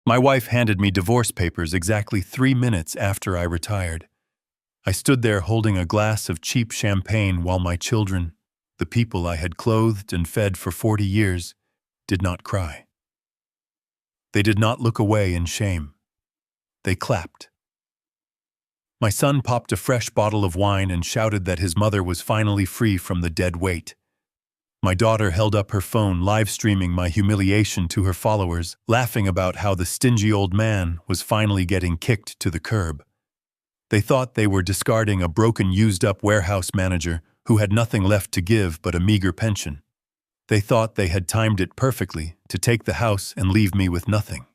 My wife handed me divorce papers exactly 3 minutes after I retired. I stood there holding a glass of cheap champagne while my children, the people I had clothed and fed for 40 years, did not cry. They did not look away in shame. They clapped. My son popped a fresh bottle of wine and shouted that his mother was finally free from the dead weight. My daughter held up her phone, live-streaming my humiliation to her followers, laughing about how the stingy old man was finally getting kicked to the curb. They thought they were discarding a broken, used-up warehouse manager who had nothing left to give but a meager pension. They thought they had timed it perfectly to take the house and leave me with nothing.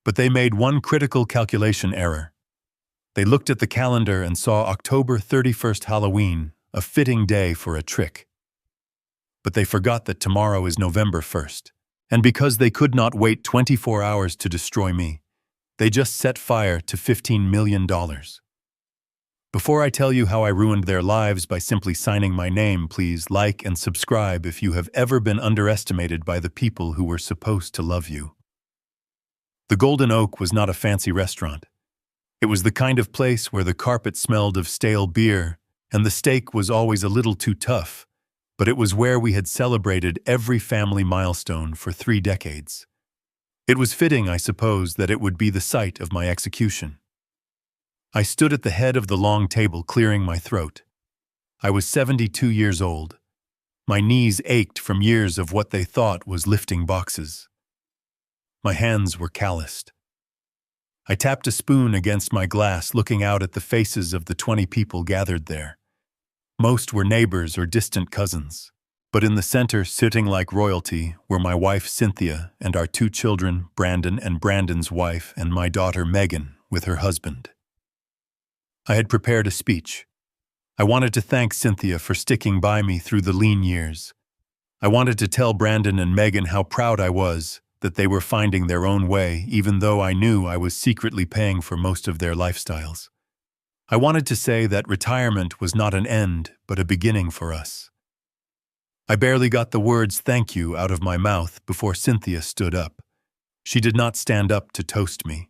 But they made one critical calculation error. They looked at the calendar and saw October 31st, Halloween, a fitting day for a trick. But they forgot that tomorrow is November 1st, and because they could not wait 24 hours to destroy me, they just set fire to $15 million. Before I tell you how I ruined their lives by simply signing my name, please like and subscribe if you have ever been underestimated by the people who were supposed to love you. The Golden Oak was not a fancy restaurant. It was the kind of place where the carpet smelled of stale beer and the steak was always a little too tough, but it was where we had celebrated every family milestone for 3 decades. It was fitting, I suppose, that it would be the site of my execution. I stood at the head of the long table, clearing my throat. I was 72 years old. My knees ached from years of what they thought was lifting boxes. My hands were calloused. I tapped a spoon against my glass, looking out at the faces of the 20 people gathered there. Most were neighbors or distant cousins, but in the center, sitting like royalty, were my wife Cynthia and our 2 children, Brandon and Brandon's wife, and my daughter Megan with her husband. I had prepared a speech. I wanted to thank Cynthia for sticking by me through the lean years. I wanted to tell Brandon and Megan how proud I was that they were finding their own way, even though I knew I was secretly paying for most of their lifestyles. I wanted to say that retirement was not an end, but a beginning for us. I barely got the words "thank you" out of my mouth before Cynthia stood up. She did not stand up to toast me.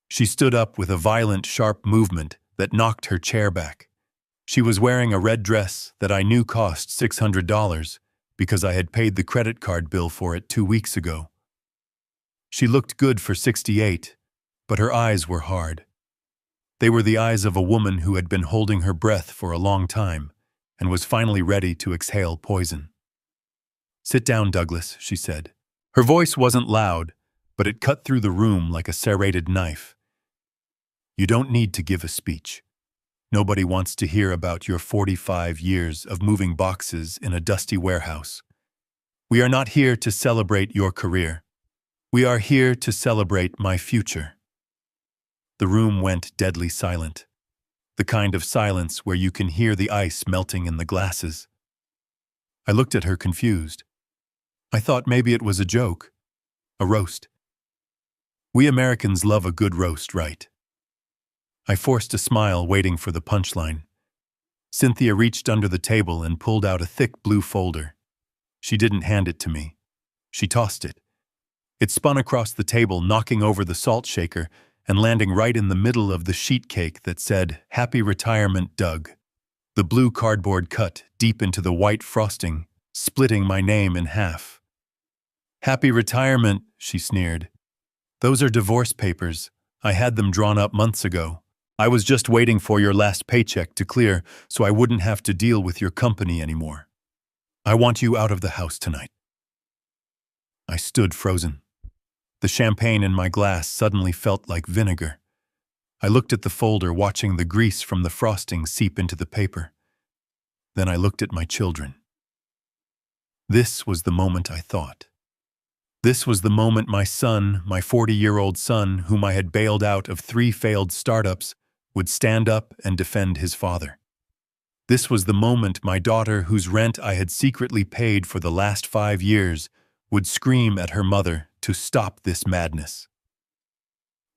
She stood up with a violent, sharp movement that knocked her chair back. She was wearing a red dress that I knew cost $600 because I had paid the credit card bill for it 2 weeks ago. She looked good for 68, but her eyes were hard. They were the eyes of a woman who had been holding her breath for a long time and was finally ready to exhale poison. "Sit down, Douglas," she said. Her voice wasn't loud, but it cut through the room like a serrated knife. "You don't need to give a speech. Nobody wants to hear about your 45 years of moving boxes in a dusty warehouse. We are not here to celebrate your career. We are here to celebrate my future." The room went deadly silent, the kind of silence where you can hear the ice melting in the glasses. I looked at her confused. I thought maybe it was a joke, a roast. We Americans love a good roast, right? I forced a smile, waiting for the punchline. Cynthia reached under the table and pulled out a thick blue folder. She didn't hand it to me. She tossed it. It spun across the table, knocking over the salt shaker and landing right in the middle of the sheet cake that said, "Happy Retirement, Doug." The blue cardboard cut deep into the white frosting, splitting my name in half. "Happy retirement," she sneered. "Those are divorce papers. I had them drawn up months ago. I was just waiting for your last paycheck to clear so I wouldn't have to deal with your company anymore. I want you out of the house tonight." I stood frozen. The champagne in my glass suddenly felt like vinegar. I looked at the folder, watching the grease from the frosting seep into the paper. Then I looked at my children. This was the moment I thought. This was the moment my son, my 40-year-old son, whom I had bailed out of 3 failed startups, would stand up and defend his father. This was the moment my daughter, whose rent I had secretly paid for the last 5 years, would scream at her mother to stop this madness.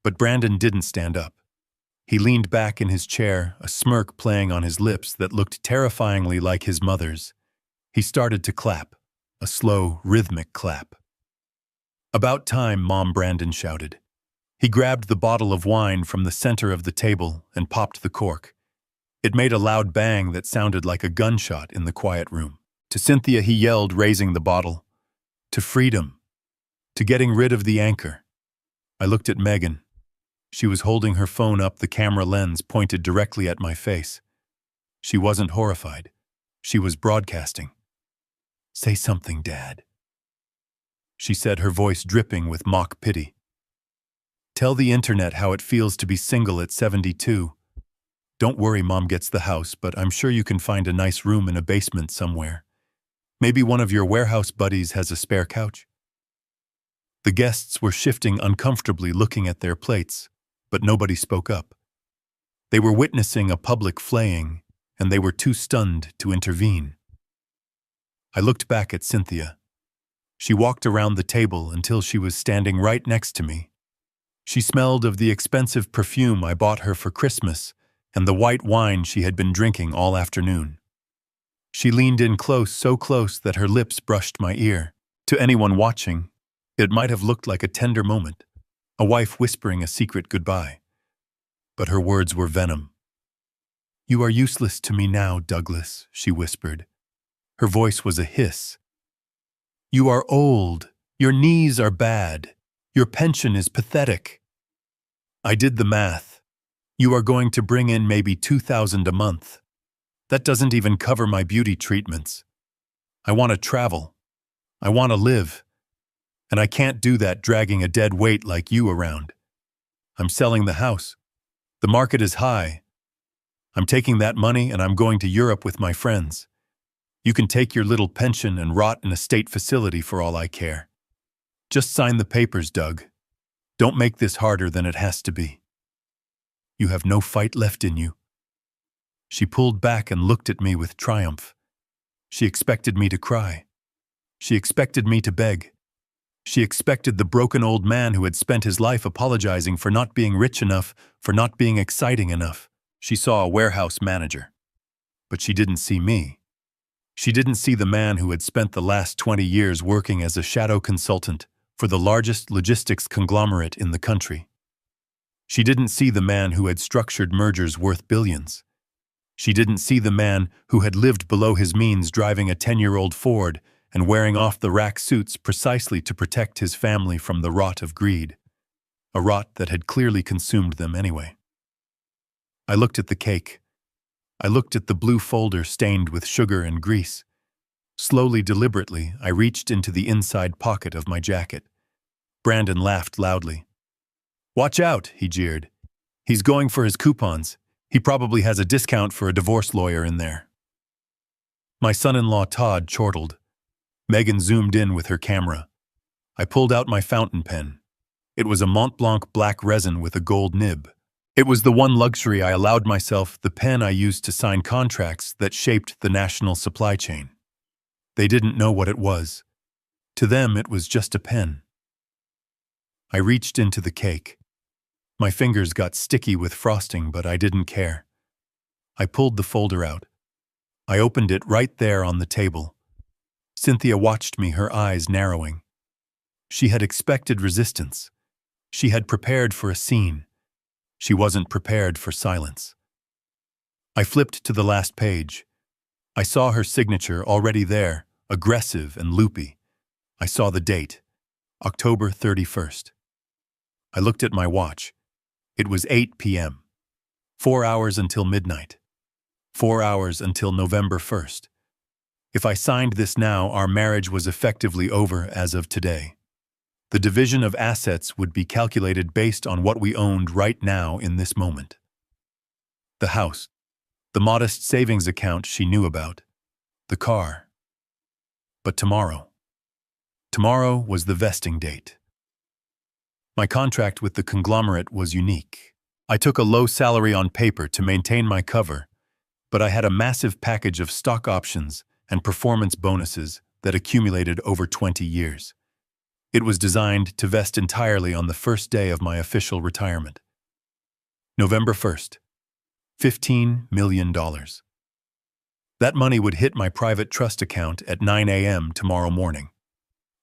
But Brandon didn't stand up. He leaned back in his chair, a smirk playing on his lips that looked terrifyingly like his mother's. He started to clap, a slow, rhythmic clap. "About time," Mom Brandon shouted. He grabbed the bottle of wine from the center of the table and popped the cork. It made a loud bang that sounded like a gunshot in the quiet room. To Cynthia he yelled, raising the bottle. To freedom. To getting rid of the anchor. I looked at Megan. She was holding her phone up, the camera lens pointed directly at my face. She wasn't horrified. She was broadcasting. "Say something, Dad," she said, her voice dripping with mock pity. "Tell the internet how it feels to be single at 72. Don't worry, Mom gets the house, but I'm sure you can find a nice room in a basement somewhere. Maybe one of your warehouse buddies has a spare couch." The guests were shifting uncomfortably, looking at their plates, but nobody spoke up. They were witnessing a public flaying, and they were too stunned to intervene. I looked back at Cynthia. She walked around the table until she was standing right next to me. She smelled of the expensive perfume I bought her for Christmas and the white wine she had been drinking all afternoon. She leaned in close, so close that her lips brushed my ear. To anyone watching, it might have looked like a tender moment, a wife whispering a secret goodbye. But her words were venom. "You are useless to me now, Douglas," she whispered. Her voice was a hiss. "You are old. Your knees are bad. Your pension is pathetic." I did the math. You are going to bring in maybe $2,000 a month. That doesn't even cover my beauty treatments. I want to travel. I want to live. And I can't do that dragging a dead weight like you around. I'm selling the house. The market is high. I'm taking that money and I'm going to Europe with my friends. You can take your little pension and rot in a state facility for all I care. Just sign the papers, Doug. Don't make this harder than it has to be. You have no fight left in you." She pulled back and looked at me with triumph. She expected me to cry. She expected me to beg. She expected the broken old man who had spent his life apologizing for not being rich enough, for not being exciting enough. She saw a warehouse manager. But she didn't see me. She didn't see the man who had spent the last 20 years working as a shadow consultant for the largest logistics conglomerate in the country. She didn't see the man who had structured mergers worth billions. She didn't see the man who had lived below his means, driving a 10-year-old Ford and wearing off-the-rack suits precisely to protect his family from the rot of greed, a rot that had clearly consumed them anyway. I looked at the cake. I looked at the blue folder stained with sugar and grease. Slowly, deliberately, I reached into the inside pocket of my jacket. Brandon laughed loudly. "Watch out," he jeered. "He's going for his coupons. He probably has a discount for a divorce lawyer in there." My son-in-law Todd chortled. Megan zoomed in with her camera. I pulled out my fountain pen. It was a Mont Blanc black resin with a gold nib. It was the one luxury I allowed myself, the pen I used to sign contracts that shaped the national supply chain. They didn't know what it was. To them, it was just a pen. I reached into the cake. My fingers got sticky with frosting, but I didn't care. I pulled the folder out. I opened it right there on the table. Cynthia watched me, her eyes narrowing. She had expected resistance. She had prepared for a scene. She wasn't prepared for silence. I flipped to the last page. I saw her signature already there, aggressive and loopy. I saw the date, October 31st. I looked at my watch. It was 8 p.m. 4 hours until midnight. 4 hours until November 1st. If I signed this now, our marriage was effectively over as of today. The division of assets would be calculated based on what we owned right now in this moment. The house, the modest savings account she knew about, the car. But tomorrow was the vesting date. My contract with the conglomerate was unique. I took a low salary on paper to maintain my cover, but I had a massive package of stock options and performance bonuses that accumulated over 20 years. It was designed to vest entirely on the first day of my official retirement. November 1st, $15 million. That money would hit my private trust account at 9 a.m. tomorrow morning.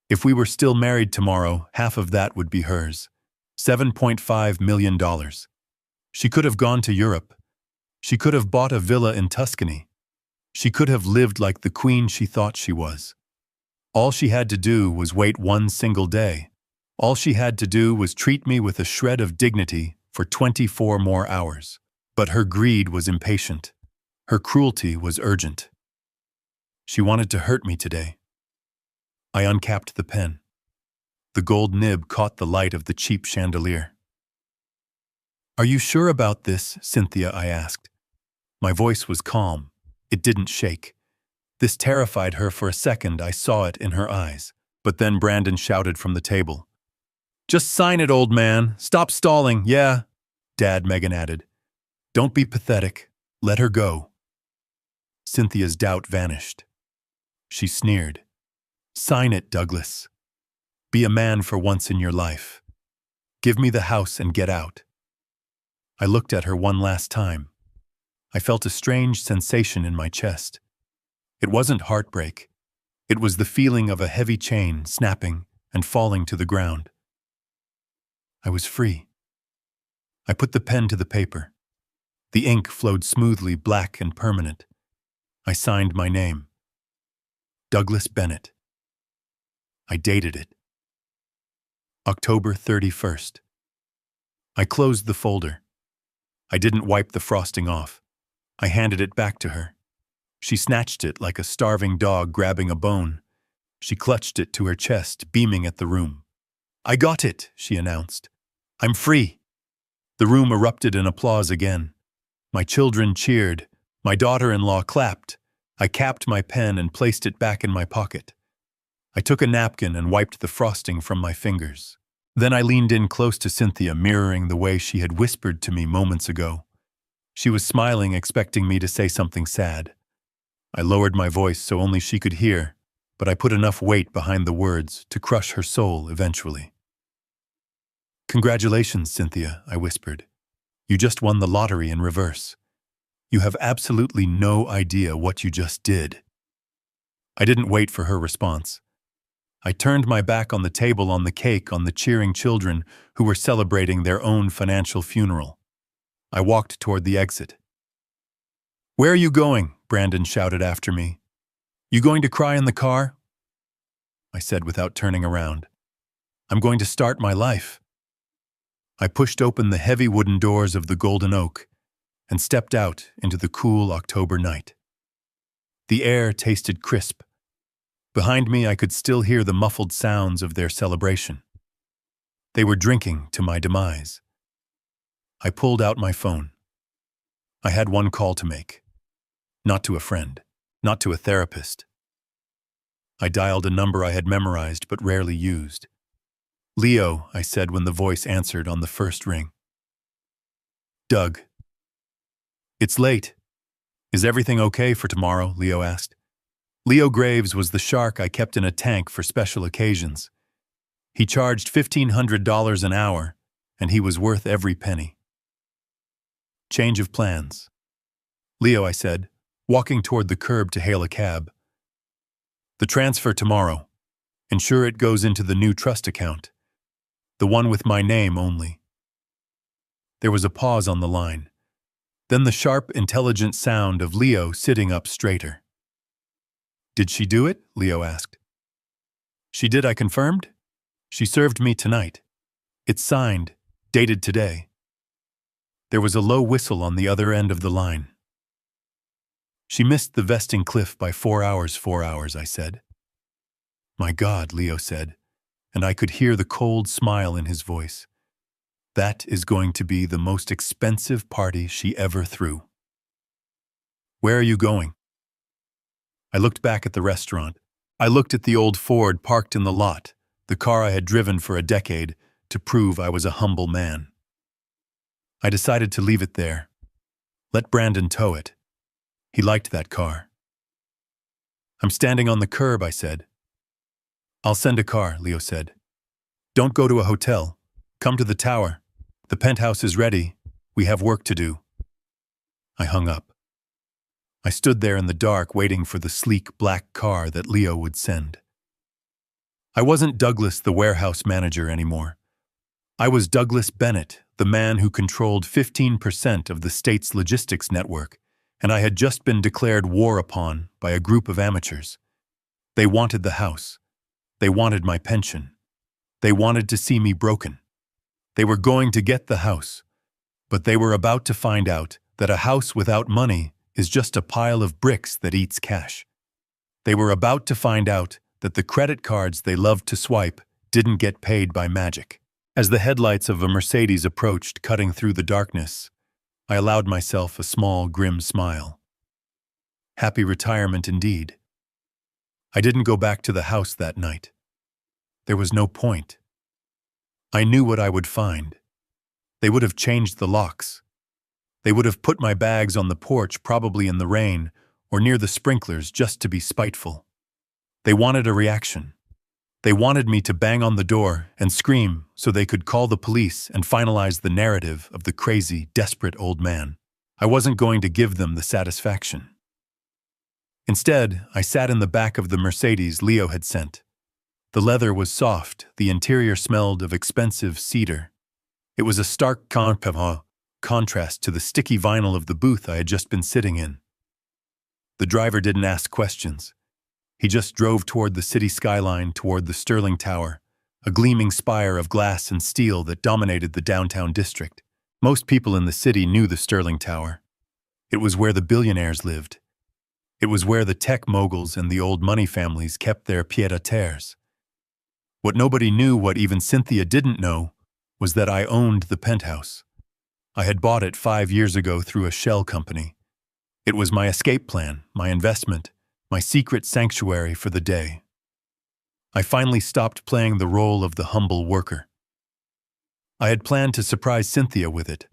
If we were still married tomorrow, half of that would be hers. $7.5 million. She could have gone to Europe. She could have bought a villa in Tuscany. She could have lived like the queen she thought she was. All she had to do was wait one single day. All she had to do was treat me with a shred of dignity for 24 more hours. But her greed was impatient. Her cruelty was urgent. She wanted to hurt me today. I uncapped the pen. The gold nib caught the light of the cheap chandelier. "Are you sure about this, Cynthia?" I asked. My voice was calm. It didn't shake. This terrified her for a second. I saw it in her eyes. But then Brandon shouted from the table, "Just sign it, old man. Stop stalling, yeah." "Dad," Megan added. "Don't be pathetic. Let her go." Cynthia's doubt vanished. She sneered. "Sign it, Douglas. Be a man for once in your life. Give me the house and get out." I looked at her one last time. I felt a strange sensation in my chest. It wasn't heartbreak. It was the feeling of a heavy chain snapping and falling to the ground. I was free. I put the pen to the paper. The ink flowed smoothly, black and permanent. I signed my name. Douglas Bennett. I dated it. October 31st. I closed the folder. I didn't wipe the frosting off. I handed it back to her. She snatched it like a starving dog grabbing a bone. She clutched it to her chest, beaming at the room. "I got it," she announced. "I'm free." The room erupted in applause again. My children cheered. My daughter-in-law clapped. I capped my pen and placed it back in my pocket. I took a napkin and wiped the frosting from my fingers. Then I leaned in close to Cynthia, mirroring the way she had whispered to me moments ago. She was smiling, expecting me to say something sad. I lowered my voice so only she could hear, but I put enough weight behind the words to crush her soul eventually. "Congratulations, Cynthia," I whispered. "You just won the lottery in reverse. You have absolutely no idea what you just did." I didn't wait for her response. I turned my back on the table, on the cake, on the cheering children who were celebrating their own financial funeral. I walked toward the exit. "Where are you going?" Brandon shouted after me. "You going to cry in the car?" I said without turning around. "I'm going to start my life." I pushed open the heavy wooden doors of the Golden Oak and stepped out into the cool October night. The air tasted crisp. Behind me, I could still hear the muffled sounds of their celebration. They were drinking to my demise. I pulled out my phone. I had one call to make. Not to a friend, not to a therapist. I dialed a number I had memorized but rarely used. "Leo," I said when the voice answered on the first ring. "Doug." "It's late. Is everything okay for tomorrow?" Leo asked. Leo Graves was the shark I kept in a tank for special occasions. He charged $1,500 an hour, and he was worth every penny. "Change of plans." "Leo," I said, walking toward the curb to hail a cab. "The transfer tomorrow. Ensure it goes into the new trust account. The one with my name only." There was a pause on the line. Then the sharp, intelligent sound of Leo sitting up straighter. "Did she do it?" Leo asked. "She did," I confirmed. "She served me tonight. It's signed, dated today." There was a low whistle on the other end of the line. "She missed the vesting cliff by 4 hours, I said. "My God," Leo said, and I could hear the cold smile in his voice. "That is going to be the most expensive party she ever threw." "Where are you going?" I looked back at the restaurant. I looked at the old Ford parked in the lot, the car I had driven for a decade to prove I was a humble man. I decided to leave it there. Let Brandon tow it. He liked that car. "I'm standing on the curb," I said. "I'll send a car," Leo said. "Don't go to a hotel. Come to the tower. The penthouse is ready. We have work to do." I hung up. I stood there in the dark waiting for the sleek black car that Leo would send. I wasn't Douglas the warehouse manager anymore. I was Douglas Bennett, the man who controlled 15% of the state's logistics network, and I had just been declared war upon by a group of amateurs. They wanted the house. They wanted my pension. They wanted to see me broken. They were going to get the house, but they were about to find out that a house without money is just a pile of bricks that eats cash. They were about to find out that the credit cards they loved to swipe didn't get paid by magic. As the headlights of a Mercedes approached, cutting through the darkness, I allowed myself a small, grim smile. Happy retirement indeed. I didn't go back to the house that night. There was no point. I knew what I would find. They would have changed the locks. They would have put my bags on the porch, probably in the rain, or near the sprinklers, just to be spiteful. They wanted a reaction. They wanted me to bang on the door and scream so they could call the police and finalize the narrative of the crazy, desperate old man. I wasn't going to give them the satisfaction. Instead, I sat in the back of the Mercedes Leo had sent. The leather was soft, the interior smelled of expensive cedar. It was a stark contrast to the sticky vinyl of the booth I had just been sitting in. The driver didn't ask questions. He just drove toward the city skyline, toward the Sterling Tower, a gleaming spire of glass and steel that dominated the downtown district. Most people in the city knew the Sterling Tower. It was where the billionaires lived. It was where the tech moguls and the old money families kept their pied-à-terres. What nobody knew, what even Cynthia didn't know, was that I owned the penthouse. I had bought it 5 years ago through a shell company. It was my escape plan, my investment, my secret sanctuary for the day. I finally stopped playing the role of the humble worker. I had planned to surprise Cynthia with it.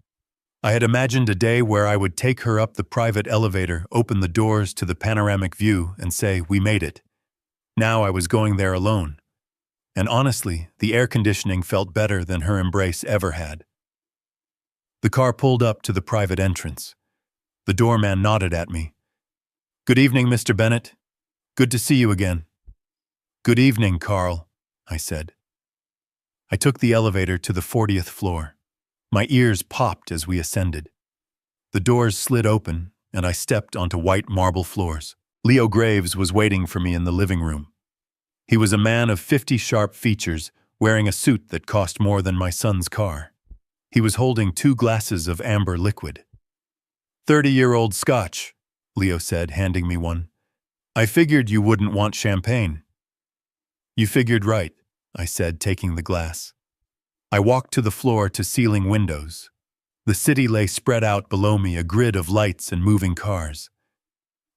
I had imagined a day where I would take her up the private elevator, open the doors to the panoramic view, and say, "We made it." Now I was going there alone. And honestly, the air conditioning felt better than her embrace ever had. The car pulled up to the private entrance. The doorman nodded at me. "Good evening, Mr. Bennett. Good to see you again." "Good evening, Carl," I said. I took the elevator to the 40th floor. My ears popped as we ascended. The doors slid open, and I stepped onto white marble floors. Leo Graves was waiting for me in the living room. He was a man of 50 sharp features, wearing a suit that cost more than my son's car. He was holding 2 glasses of amber liquid. 30-year-old Scotch, Leo said, handing me one. "I figured you wouldn't want champagne." "You figured right," I said, taking the glass. I walked to the floor-to-ceiling windows. The city lay spread out below me, a grid of lights and moving cars.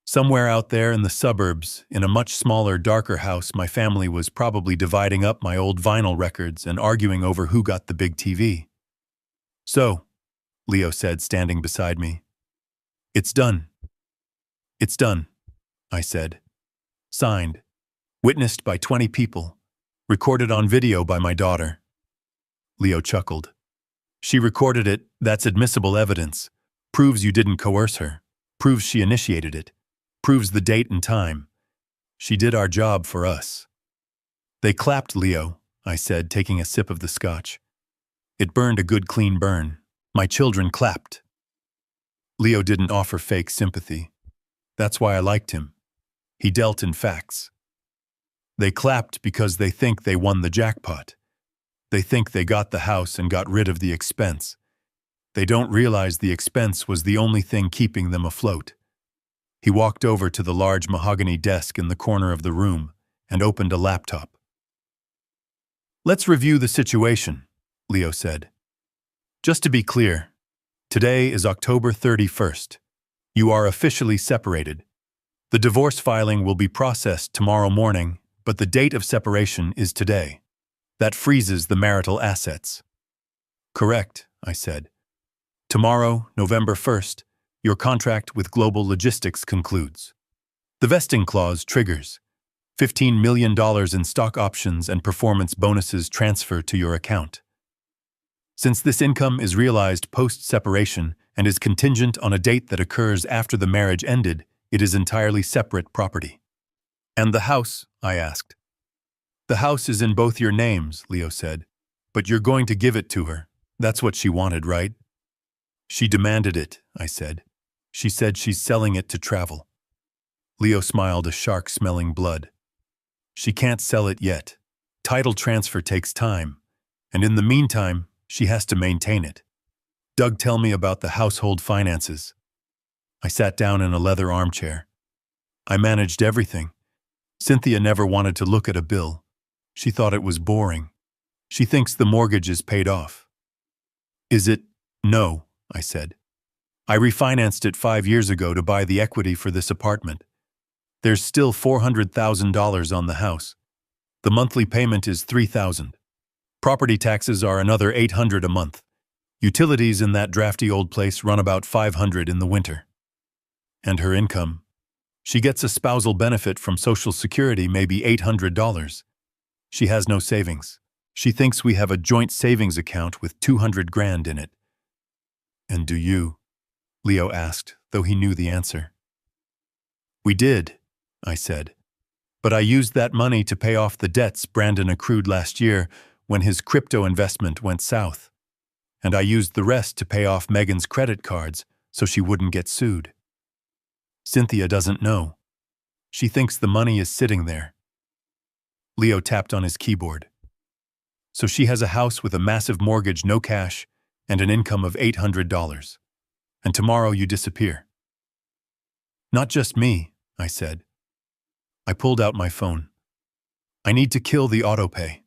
Somewhere out there in the suburbs, in a much smaller, darker house, my family was probably dividing up my old vinyl records and arguing over who got the big TV. "So," Leo said, standing beside me. "It's done." "It's done," I said. "Signed. Witnessed by 20 people. Recorded on video by my daughter." Leo chuckled. "She recorded it. That's admissible evidence. Proves you didn't coerce her. Proves she initiated it. Proves the date and time. She did our job for us." "They clapped, Leo," I said, taking a sip of the scotch. It burned a good clean burn. "My children clapped." Leo didn't offer fake sympathy. That's why I liked him. He dealt in facts. "They clapped because they think they won the jackpot. They think they got the house and got rid of the expense. They don't realize the expense was the only thing keeping them afloat." He walked over to the large mahogany desk in the corner of the room and opened a laptop. "Let's review the situation," Leo said. "Just to be clear, today is October 31st. You are officially separated. The divorce filing will be processed tomorrow morning, but the date of separation is today. That freezes the marital assets." "Correct," I said. "Tomorrow, November 1st, your contract with Global Logistics concludes. The vesting clause triggers. $15 million in stock options and performance bonuses transfer to your account. Since this income is realized post-separation and is contingent on a date that occurs after the marriage ended, it is entirely separate property." "And the house?" I asked. The house is in both your names, Leo said. But you're going to give it to her. That's what she wanted, right? She demanded it, I said. She said she's selling it to travel. Leo smiled, a shark smelling blood. She can't sell it yet. Title transfer takes time, and in the meantime, she has to maintain it. Doug, tell me about the household finances. I sat down in a leather armchair. I managed everything. Cynthia never wanted to look at a bill. She thought it was boring. She thinks the mortgage is paid off. Is it? No, I said. I refinanced it 5 years ago to buy the equity for this apartment. There's still $400,000 on the house. The monthly payment is $3,000. Property taxes are another $800 a month. Utilities in that drafty old place run about $500 in the winter. And her income? She gets a spousal benefit from Social Security, maybe $800. She has no savings. She thinks we have a joint savings account with $200,000 in it. And do you? Leo asked, though he knew the answer. We did, I said. But I used that money to pay off the debts Brandon accrued last year when his crypto investment went south. And I used the rest to pay off Megan's credit cards so she wouldn't get sued. Cynthia doesn't know. She thinks the money is sitting there. Leo tapped on his keyboard. So she has a house with a massive mortgage, no cash, and an income of $800. And tomorrow you disappear. Not just me, I said. I pulled out my phone. I need to kill the autopay.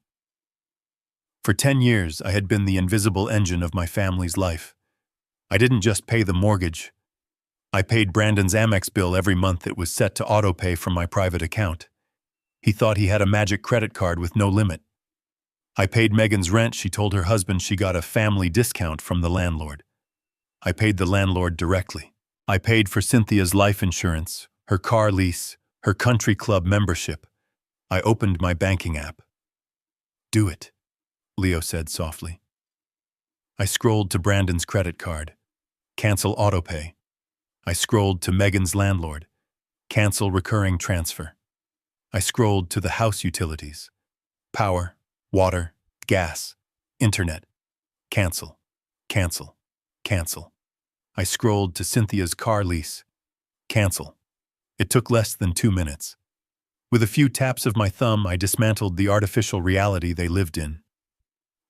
For 10 years, I had been the invisible engine of my family's life. I didn't just pay the mortgage. I paid Brandon's Amex bill every month. It was set to autopay from my private account. He thought he had a magic credit card with no limit. I paid Megan's rent. She told her husband she got a family discount from the landlord. I paid the landlord directly. I paid for Cynthia's life insurance, her car lease, her country club membership. I opened my banking app. Do it, Leo said softly. I scrolled to Brandon's credit card. Cancel autopay. I scrolled to Megan's landlord. Cancel recurring transfer. I scrolled to the house utilities. Power, water, gas, internet. Cancel, cancel, cancel. I scrolled to Cynthia's car lease. Cancel. It took less than 2 minutes. With a few taps of my thumb, I dismantled the artificial reality they lived in.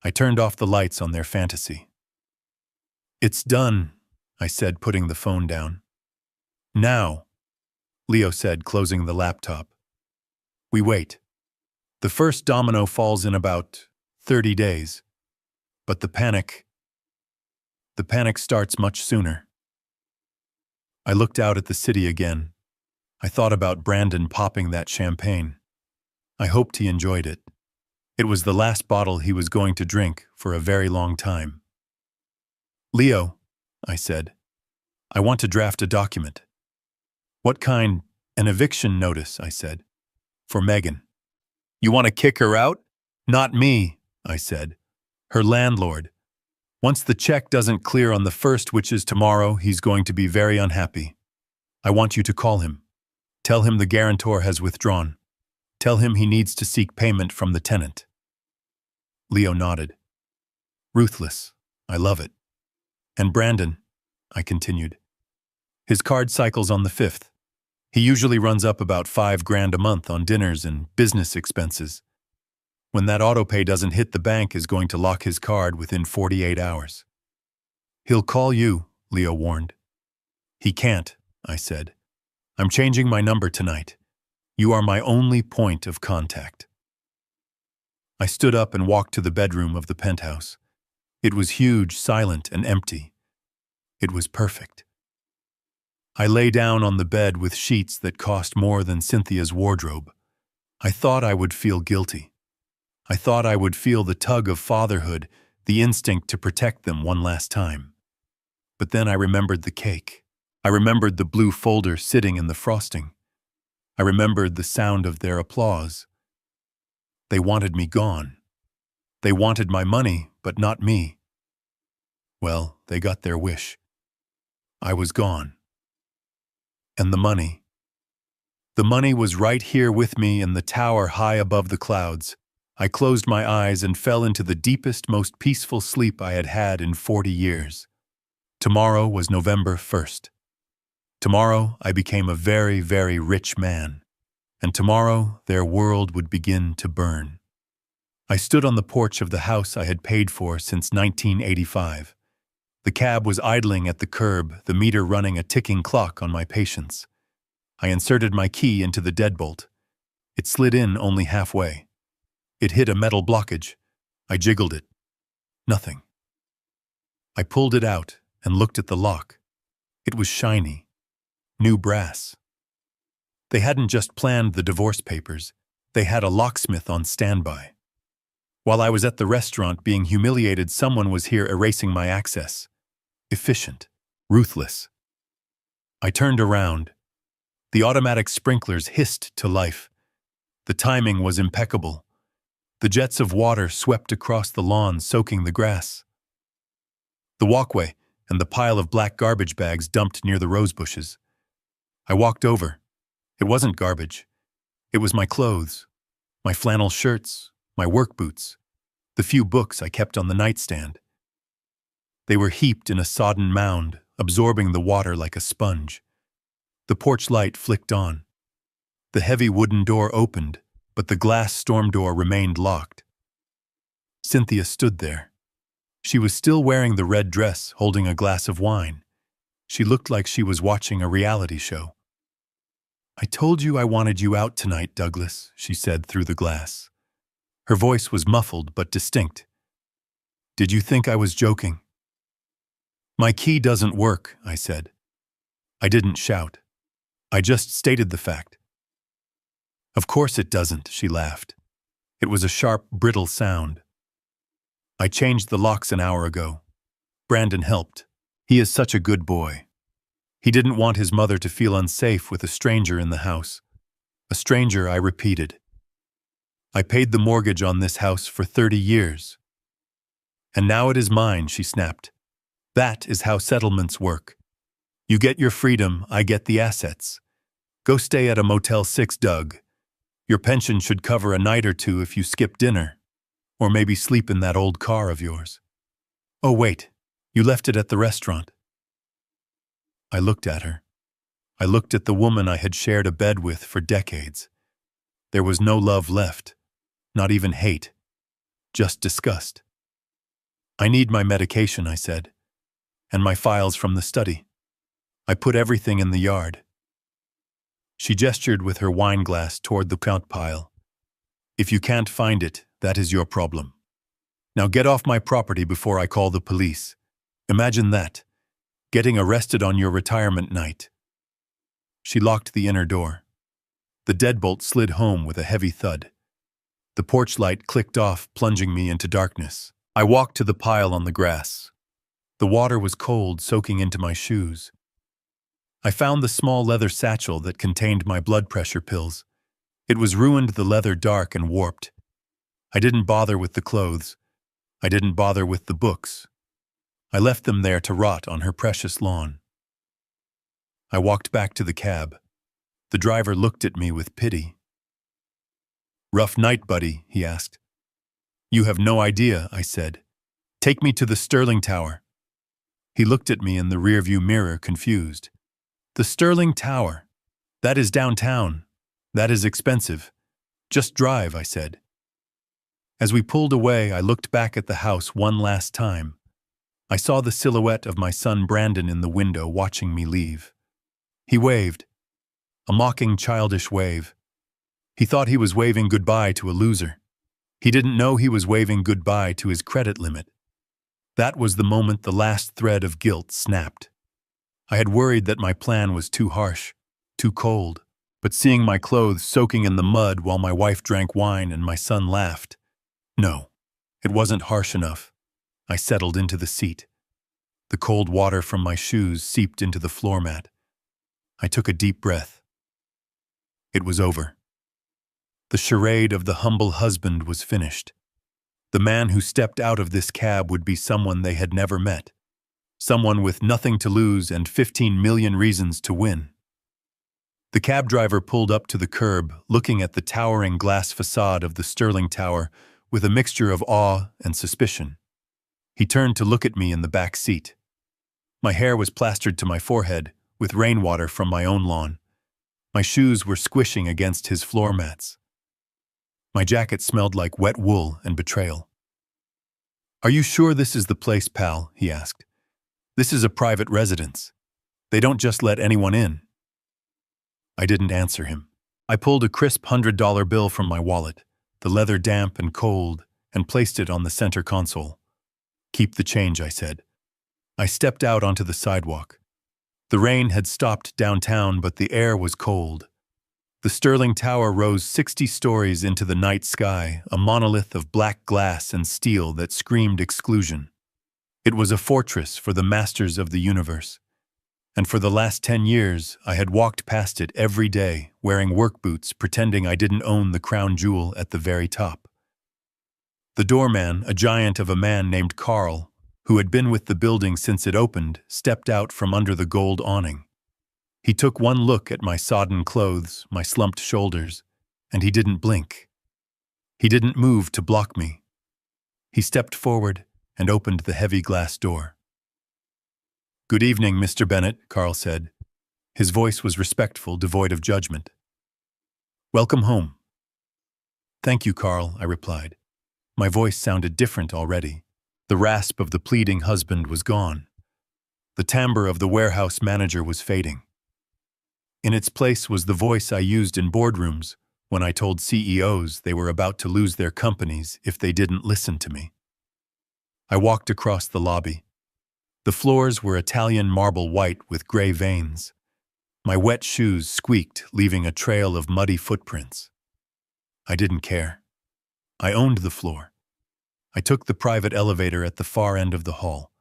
I turned off the lights on their fantasy. It's done, I said, putting the phone down. Now, Leo said, closing the laptop. We wait. The first domino falls in about 30 days. But the panic starts much sooner. I looked out at the city again. I thought about Brandon popping that champagne. I hoped he enjoyed it. It was the last bottle he was going to drink for a very long time. Leo, I said, I want to draft a document. What kind? An eviction notice, I said. For Megan. You want to kick her out? Not me, I said. Her landlord. Once the check doesn't clear on the 1st, which is tomorrow, he's going to be very unhappy. I want you to call him. Tell him the guarantor has withdrawn. Tell him he needs to seek payment from the tenant. Leo nodded. Ruthless. I love it. And Brandon, I continued. His card cycles on the 5th. He usually runs up about $5,000 a month on dinners and business expenses. When that autopay doesn't hit, the bank is going to lock his card within 48 hours. He'll call you, Leo warned. He can't, I said. I'm changing my number tonight. You are my only point of contact. I stood up and walked to the bedroom of the penthouse. It was huge, silent, and empty. It was perfect. I lay down on the bed with sheets that cost more than Cynthia's wardrobe. I thought I would feel guilty. I thought I would feel the tug of fatherhood, the instinct to protect them one last time. But then I remembered the cake. I remembered the blue folder sitting in the frosting. I remembered the sound of their applause. They wanted me gone. They wanted my money, but not me. Well, they got their wish. I was gone. And the money. The money was right here with me in the tower high above the clouds. I closed my eyes and fell into the deepest, most peaceful sleep I had had in 40 years. Tomorrow was November 1st. Tomorrow I became a very, very rich man, and tomorrow their world would begin to burn. I stood on the porch of the house I had paid for since 1985. The cab was idling at the curb, the meter running a ticking clock on my patience. I inserted my key into the deadbolt. It slid in only halfway. It hit a metal blockage. I jiggled it. Nothing. I pulled it out and looked at the lock. It was shiny. New brass. They hadn't just planned the divorce papers. They had a locksmith on standby. While I was at the restaurant being humiliated, someone was here erasing my access. Efficient. Ruthless. I turned around. The automatic sprinklers hissed to life. The timing was impeccable. The jets of water swept across the lawn, soaking the grass. The walkway and the pile of black garbage bags dumped near the rose bushes. I walked over. It wasn't garbage. It was my clothes, my flannel shirts, my work boots, the few books I kept on the nightstand. They were heaped in a sodden mound, absorbing the water like a sponge. The porch light flicked on. The heavy wooden door opened, but the glass storm door remained locked. Cynthia stood there. She was still wearing the red dress, holding a glass of wine. She looked like she was watching a reality show. "I told you I wanted you out tonight, Douglas," she said through the glass. Her voice was muffled but distinct. "Did you think I was joking?" "My key doesn't work," I said. I didn't shout. I just stated the fact. "Of course it doesn't," she laughed. It was a sharp, brittle sound. "I changed the locks an hour ago. Brandon helped. He is such a good boy. He didn't want his mother to feel unsafe with a stranger in the house. A stranger," I repeated. "I paid the mortgage on this house for 30 years. And now it is mine," she snapped. "That is how settlements work. You get your freedom, I get the assets. Go stay at a Motel 6, Doug. Your pension should cover a night or two if you skip dinner. Or maybe sleep in that old car of yours. Oh wait, you left it at the restaurant." I looked at her. I looked at the woman I had shared a bed with for decades. There was no love left, not even hate, just disgust. "I need my medication," I said, "and my files from the study. I put everything in the yard." She gestured with her wine glass toward the count pile. "If you can't find it, that is your problem. Now get off my property before I call the police. Imagine that, getting arrested on your retirement night." She locked the inner door. The deadbolt slid home with a heavy thud. The porch light clicked off, plunging me into darkness. I walked to the pile on the grass. The water was cold, soaking into my shoes. I found the small leather satchel that contained my blood pressure pills. It was ruined, the leather dark and warped. I didn't bother with the clothes. I didn't bother with the books. I left them there to rot on her precious lawn. I walked back to the cab. The driver looked at me with pity. "Rough night, buddy?" he asked. "You have no idea," I said. "Take me to the Sterling Tower." He looked at me in the rearview mirror, confused. "The Sterling Tower. That is downtown. That is expensive. Just drive," I said. As we pulled away, I looked back at the house one last time. I saw the silhouette of my son Brandon in the window watching me leave. He waved. A mocking, childish wave. He thought he was waving goodbye to a loser. He didn't know he was waving goodbye to his credit limit. That was the moment the last thread of guilt snapped. I had worried that my plan was too harsh, too cold, but seeing my clothes soaking in the mud while my wife drank wine and my son laughed. No, it wasn't harsh enough. I settled into the seat. The cold water from my shoes seeped into the floor mat. I took a deep breath. It was over. The charade of the humble husband was finished. The man who stepped out of this cab would be someone they had never met. Someone with nothing to lose and 15 million reasons to win. The cab driver pulled up to the curb, looking at the towering glass facade of the Sterling Tower with a mixture of awe and suspicion. He turned to look at me in the back seat. My hair was plastered to my forehead, with rainwater from my own lawn. My shoes were squishing against his floor mats. My jacket smelled like wet wool and betrayal. "Are you sure this is the place, pal?" he asked. "This is a private residence. They don't just let anyone in." I didn't answer him. I pulled a crisp $100 bill from my wallet, the leather damp and cold, and placed it on the center console. "Keep the change," I said. I stepped out onto the sidewalk. The rain had stopped downtown, but the air was cold. The Sterling Tower rose 60 stories into the night sky, a monolith of black glass and steel that screamed exclusion. It was a fortress for the masters of the universe. And for the last 10 years, I had walked past it every day, wearing work boots, pretending I didn't own the crown jewel at the very top. The doorman, a giant of a man named Carl, who had been with the building since it opened, stepped out from under the gold awning. He took one look at my sodden clothes, my slumped shoulders, and he didn't blink. He didn't move to block me. He stepped forward and opened the heavy glass door. "Good evening, Mr. Bennett," Carl said. His voice was respectful, devoid of judgment. "Welcome home." "Thank you, Carl," I replied. My voice sounded different already. The rasp of the pleading husband was gone. The timbre of the warehouse manager was fading. In its place was the voice I used in boardrooms when I told CEOs they were about to lose their companies if they didn't listen to me. I walked across the lobby. The floors were Italian marble white with gray veins. My wet shoes squeaked, leaving a trail of muddy footprints. I didn't care. I owned the floor. I took the private elevator at the far end of the hall.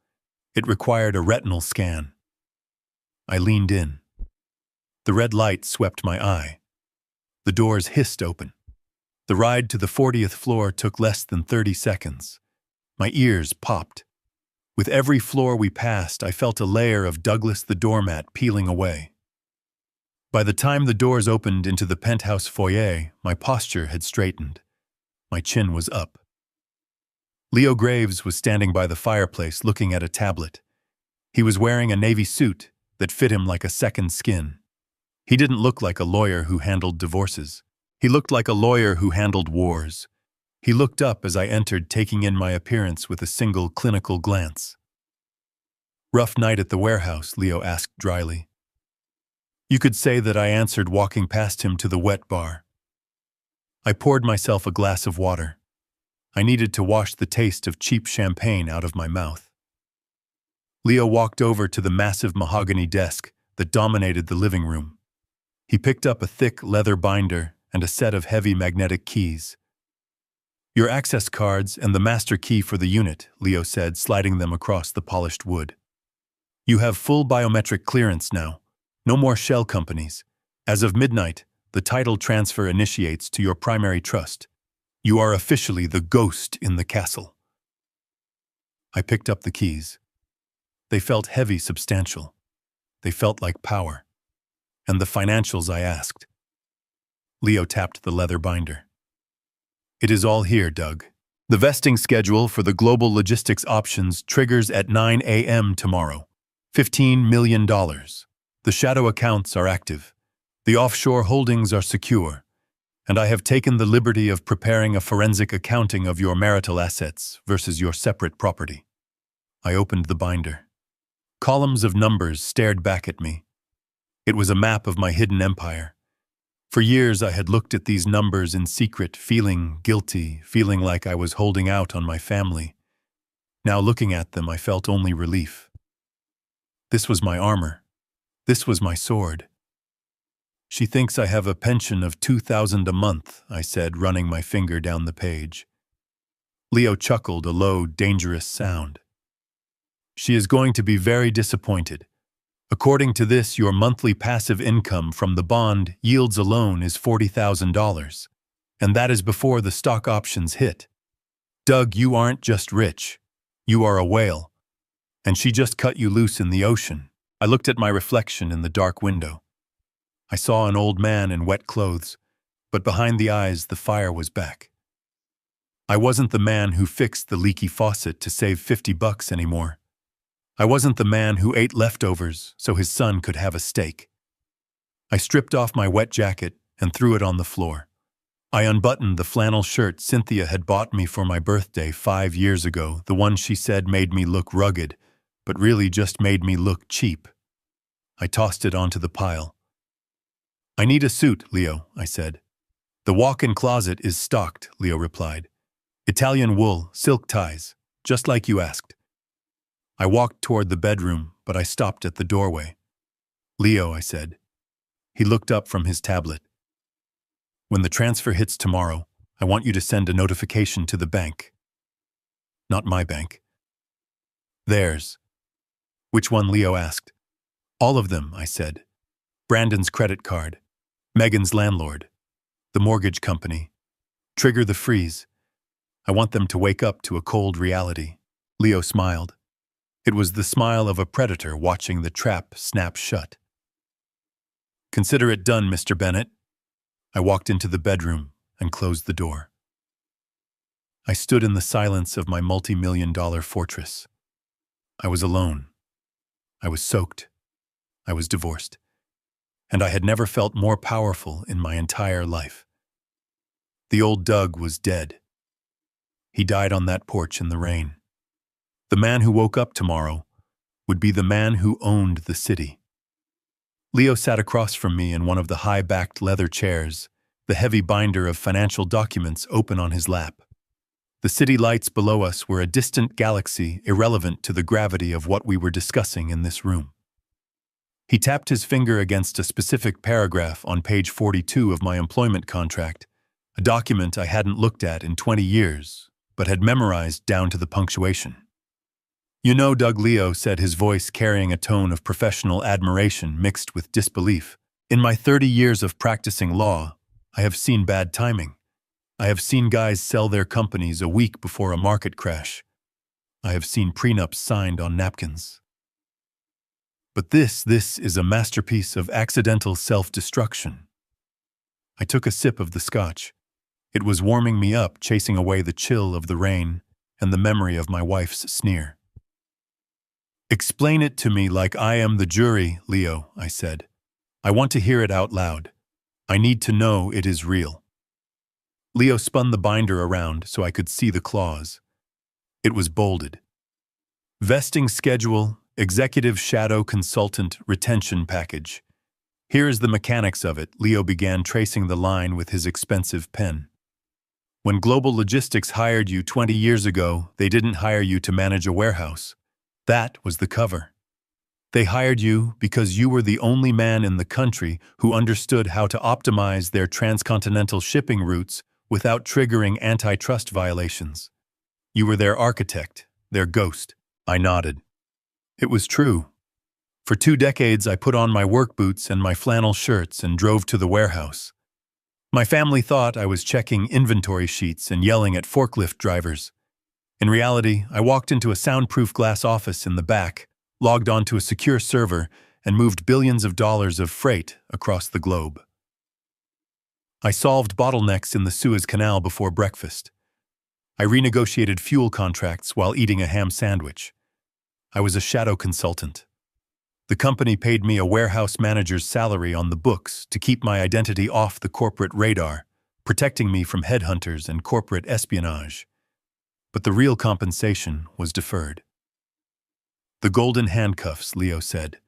It required a retinal scan. I leaned in. The red light swept my eye. The doors hissed open. The ride to the 40th floor took less than 30 seconds. My ears popped. With every floor we passed, I felt a layer of Douglas the doormat peeling away. By the time the doors opened into the penthouse foyer, my posture had straightened. My chin was up. Leo Graves was standing by the fireplace looking at a tablet. He was wearing a navy suit that fit him like a second skin. He didn't look like a lawyer who handled divorces. He looked like a lawyer who handled wars. He looked up as I entered, taking in my appearance with a single clinical glance. "Rough night at the warehouse?" Leo asked dryly. You could say that I answered, walking past him to the wet bar. I poured myself a glass of water. I needed to wash the taste of cheap champagne out of my mouth. Leo walked over to the massive mahogany desk that dominated the living room. He picked up a thick leather binder and a set of heavy magnetic keys. "Your access cards and the master key for the unit," Leo said, sliding them across the polished wood. "You have full biometric clearance now. No more shell companies. As of midnight, the title transfer initiates to your primary trust. You are officially the ghost in the castle." I picked up the keys. They felt heavy, substantial. They felt like power. "And the financials?" I asked. Leo tapped the leather binder. "It is all here, Doug. The vesting schedule for the global logistics options triggers at 9 a.m. tomorrow. $15 million. The shadow accounts are active. The offshore holdings are secure. And I have taken the liberty of preparing a forensic accounting of your marital assets versus your separate property." I opened the binder. Columns of numbers stared back at me. It was a map of my hidden empire. For years I had looked at these numbers in secret, feeling guilty, feeling like I was holding out on my family. Now looking at them, I felt only relief. This was my armor. This was my sword. "She thinks I have a pension of $2,000 a month," I said, running my finger down the page. Leo chuckled, a low, dangerous sound. "She is going to be very disappointed. According to this, your monthly passive income from the bond yields alone is $40,000, and that is before the stock options hit. Doug, you aren't just rich. You are a whale. And she just cut you loose in the ocean." I looked at my reflection in the dark window. I saw an old man in wet clothes, but behind the eyes the fire was back. I wasn't the man who fixed the leaky faucet to save $50 anymore. I wasn't the man who ate leftovers so his son could have a steak. I stripped off my wet jacket and threw it on the floor. I unbuttoned the flannel shirt Cynthia had bought me for my birthday 5 years ago, the one she said made me look rugged, but really just made me look cheap. I tossed it onto the pile. "I need a suit, Leo," I said. "The walk-in closet is stocked," Leo replied. "Italian wool, silk ties, just like you asked." I walked toward the bedroom, but I stopped at the doorway. "Leo," I said. He looked up from his tablet. "When the transfer hits tomorrow, I want you to send a notification to the bank." "Not my bank." "Theirs." "Which one?" Leo asked. "All of them," I said. "Brandon's credit card, Megan's landlord, the mortgage company. Trigger the freeze. I want them to wake up to a cold reality." Leo smiled. It was the smile of a predator watching the trap snap shut. "Consider it done, Mr. Bennett." I walked into the bedroom and closed the door. I stood in the silence of my multi-million-dollar fortress. I was alone. I was soaked. I was divorced. And I had never felt more powerful in my entire life. The old Doug was dead. He died on that porch in the rain. The man who woke up tomorrow would be the man who owned the city. Leo sat across from me in one of the high-backed leather chairs, the heavy binder of financial documents open on his lap. The city lights below us were a distant galaxy irrelevant to the gravity of what we were discussing in this room. He tapped his finger against a specific paragraph on page 42 of my employment contract, a document I hadn't looked at in 20 years, but had memorized down to the punctuation. "You know, Doug," Leo said, his voice carrying a tone of professional admiration mixed with disbelief. "In my 30 years of practicing law, I have seen bad timing. I have seen guys sell their companies a week before a market crash. I have seen prenups signed on napkins. But this is a masterpiece of accidental self-destruction." I took a sip of the scotch. It was warming me up, chasing away the chill of the rain and the memory of my wife's sneer. "Explain it to me like I am the jury, Leo," I said. "I want to hear it out loud. I need to know it is real." Leo spun the binder around so I could see the clause. It was bolded. "Vesting schedule, executive shadow consultant retention package. Here is the mechanics of it." Leo began tracing the line with his expensive pen. "When Global Logistics hired you 20 years ago, they didn't hire you to manage a warehouse. That was the cover. They hired you because you were the only man in the country who understood how to optimize their transcontinental shipping routes without triggering antitrust violations. You were their architect, their ghost." I nodded. It was true. For 2 decades, I put on my work boots and my flannel shirts and drove to the warehouse. My family thought I was checking inventory sheets and yelling at forklift drivers. In reality, I walked into a soundproof glass office in the back, logged onto a secure server, and moved billions of dollars of freight across the globe. I solved bottlenecks in the Suez Canal before breakfast. I renegotiated fuel contracts while eating a ham sandwich. I was a shadow consultant. The company paid me a warehouse manager's salary on the books to keep my identity off the corporate radar, protecting me from headhunters and corporate espionage. But the real compensation was deferred. "The golden handcuffs," Leo said.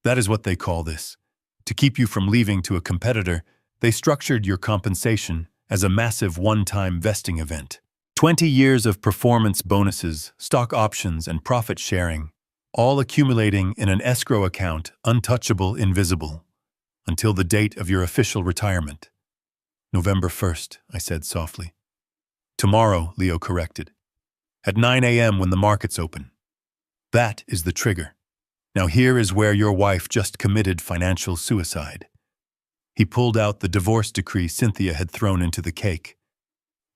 "That is what they call this. To keep you from leaving to a competitor, they structured your compensation as a massive one-time vesting event. 20 years of performance bonuses, stock options, and profit sharing, all accumulating in an escrow account, untouchable, invisible, until the date of your official retirement." "November 1st, I said softly. "Tomorrow," Leo corrected. "At 9 a.m. when the markets open. That is the trigger. Now here is where your wife just committed financial suicide." He pulled out the divorce decree Cynthia had thrown into the cake.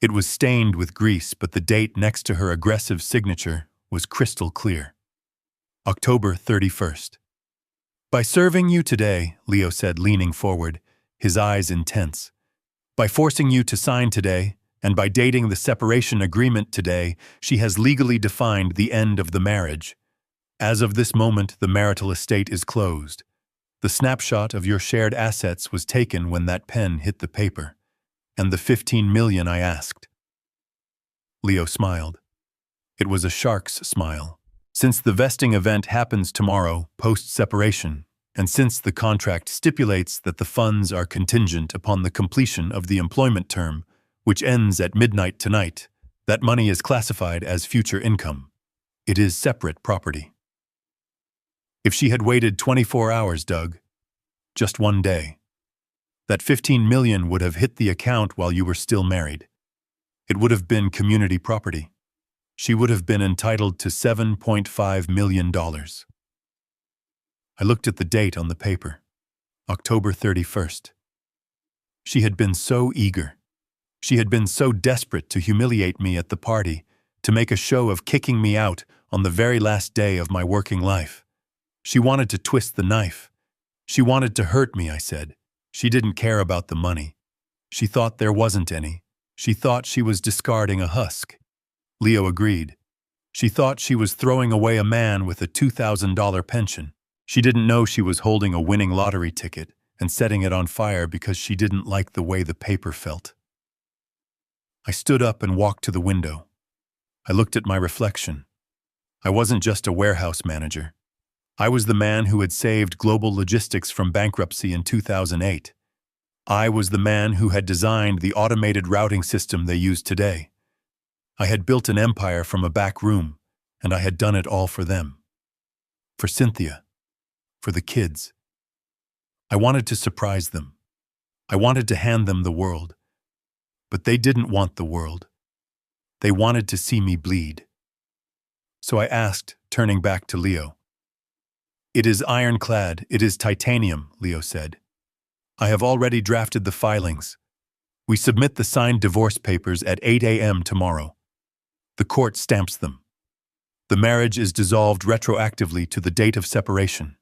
It was stained with grease, but the date next to her aggressive signature was crystal clear. October 31st. By serving you today, Leo said, leaning forward, his eyes intense. By forcing you to sign today, and by dating the separation agreement today, she has legally defined the end of the marriage. As of this moment, the marital estate is closed. The snapshot of your shared assets was taken when that pen hit the paper. And the 15 million I asked. Leo smiled. It was a shark's smile. Since the vesting event happens tomorrow, post-separation, and since the contract stipulates that the funds are contingent upon the completion of the employment term, which ends at midnight tonight, that money is classified as future income. It is separate property. If she had waited 24 hours, Doug, just one day, that 15 million would have hit the account while you were still married. It would have been community property. She would have been entitled to $7.5 million. I looked at the date on the paper, October 31st. She had been so eager. She had been so desperate to humiliate me at the party, to make a show of kicking me out on the very last day of my working life. She wanted to twist the knife. She wanted to hurt me, I said. She didn't care about the money. She thought there wasn't any. She thought she was discarding a husk. Leo agreed. She thought she was throwing away a man with a $2,000 pension. She didn't know she was holding a winning lottery ticket and setting it on fire because she didn't like the way the paper felt. I stood up and walked to the window. I looked at my reflection. I wasn't just a warehouse manager. I was the man who had saved global logistics from bankruptcy in 2008. I was the man who had designed the automated routing system they use today. I had built an empire from a back room, and I had done it all for them. For Cynthia. For the kids. I wanted to surprise them. I wanted to hand them the world. But they didn't want the world. They wanted to see me bleed. So I asked, turning back to Leo. It is ironclad, it is titanium, Leo said. I have already drafted the filings. We submit the signed divorce papers at 8 a.m. tomorrow. The court stamps them. The marriage is dissolved retroactively to the date of separation.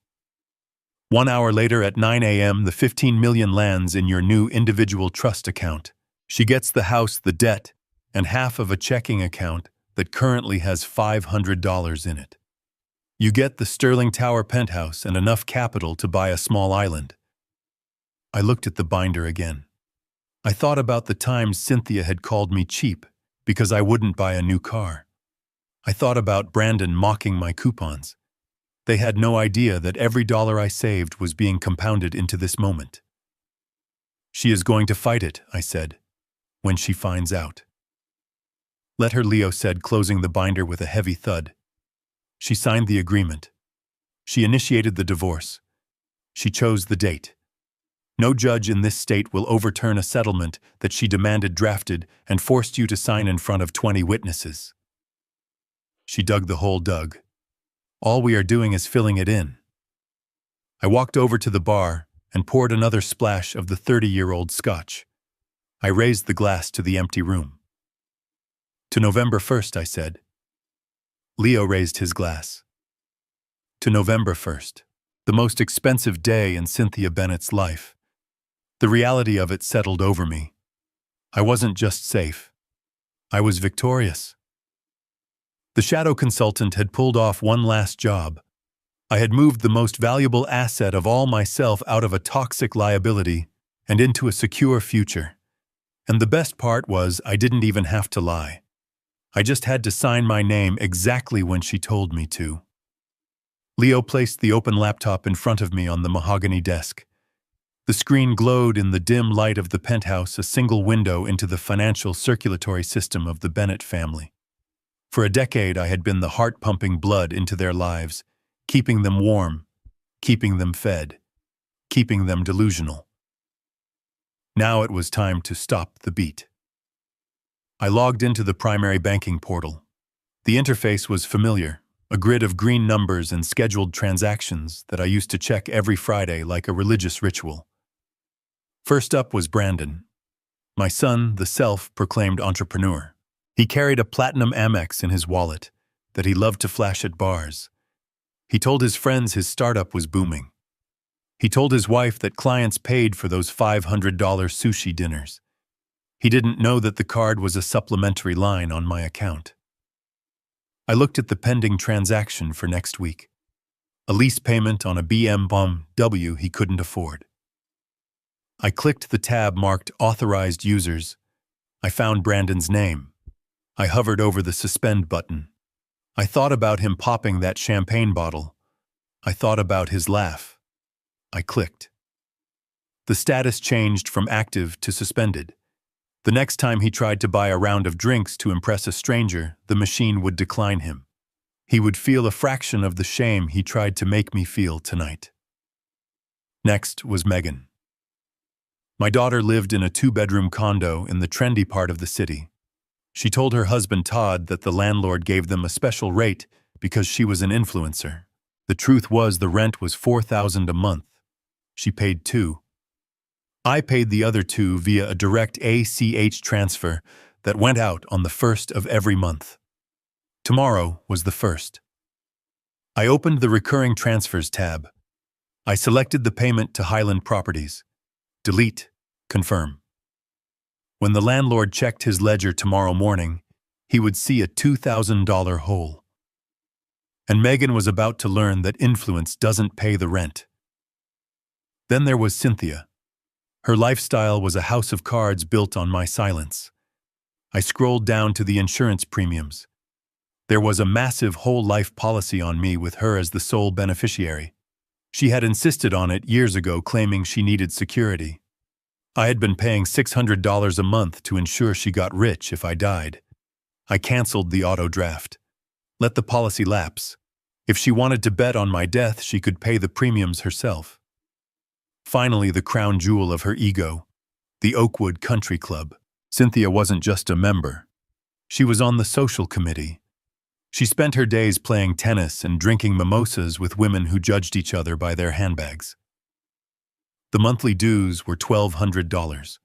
1 hour later at 9 a.m., the 15 million lands in your new individual trust account. She gets the house, the debt, and half of a checking account that currently has $500 in it. You get the Sterling Tower penthouse and enough capital to buy a small island. I looked at the binder again. I thought about the times Cynthia had called me cheap because I wouldn't buy a new car. I thought about Brandon mocking my coupons. They had no idea that every dollar I saved was being compounded into this moment. She is going to fight it, I said, when she finds out. Let her, Leo said, closing the binder with a heavy thud. She signed the agreement. She initiated the divorce. She chose the date. No judge in this state will overturn a settlement that she demanded drafted and forced you to sign in front of 20 witnesses. She dug the hole dug. All we are doing is filling it in. I walked over to the bar and poured another splash of the 30-year-old scotch. I raised the glass to the empty room. To November 1st, I said. Leo raised his glass. To November 1st, the most expensive day in Cynthia Bennett's life. The reality of it settled over me. I wasn't just safe. I was victorious. The shadow consultant had pulled off one last job. I had moved the most valuable asset of all myself out of a toxic liability and into a secure future. And the best part was I didn't even have to lie. I just had to sign my name exactly when she told me to. Leo placed the open laptop in front of me on the mahogany desk. The screen glowed in the dim light of the penthouse, a single window into the financial circulatory system of the Bennett family. For a decade, I had been the heart-pumping blood into their lives, keeping them warm, keeping them fed, keeping them delusional. Now it was time to stop the beat. I logged into the primary banking portal. The interface was familiar, a grid of green numbers and scheduled transactions that I used to check every Friday like a religious ritual. First up was Brandon, my son, the self-proclaimed entrepreneur. He carried a platinum Amex in his wallet that he loved to flash at bars. He told his friends his startup was booming. He told his wife that clients paid for those $500 sushi dinners. He didn't know that the card was a supplementary line on my account. I looked at the pending transaction for next week. A lease payment on a BMW he couldn't afford. I clicked the tab marked Authorized Users. I found Brandon's name. I hovered over the suspend button. I thought about him popping that champagne bottle. I thought about his laugh. I clicked. The status changed from active to suspended. The next time he tried to buy a round of drinks to impress a stranger, the machine would decline him. He would feel a fraction of the shame he tried to make me feel tonight. Next was Megan. My daughter lived in a 2-bedroom condo in the trendy part of the city. She told her husband Todd that the landlord gave them a special rate because she was an influencer. The truth was the rent was $4,000 a month. She paid $2,000. I paid the other $2,000 via a direct ACH transfer that went out on the 1st of every month. Tomorrow was the 1st. I opened the Recurring Transfers tab. I selected the payment to Highland Properties. Delete, confirm. When the landlord checked his ledger tomorrow morning, he would see a $2,000 hole. And Megan was about to learn that influence doesn't pay the rent. Then there was Cynthia. Her lifestyle was a house of cards built on my silence. I scrolled down to the insurance premiums. There was a massive whole life policy on me with her as the sole beneficiary. She had insisted on it years ago, claiming she needed security. I had been paying $600 a month to ensure she got rich if I died. I canceled the auto draft. Let the policy lapse. If she wanted to bet on my death, she could pay the premiums herself. Finally, the crown jewel of her ego, the Oakwood Country Club. Cynthia wasn't just a member. She was on the social committee. She spent her days playing tennis and drinking mimosas with women who judged each other by their handbags. The monthly dues were $1,200.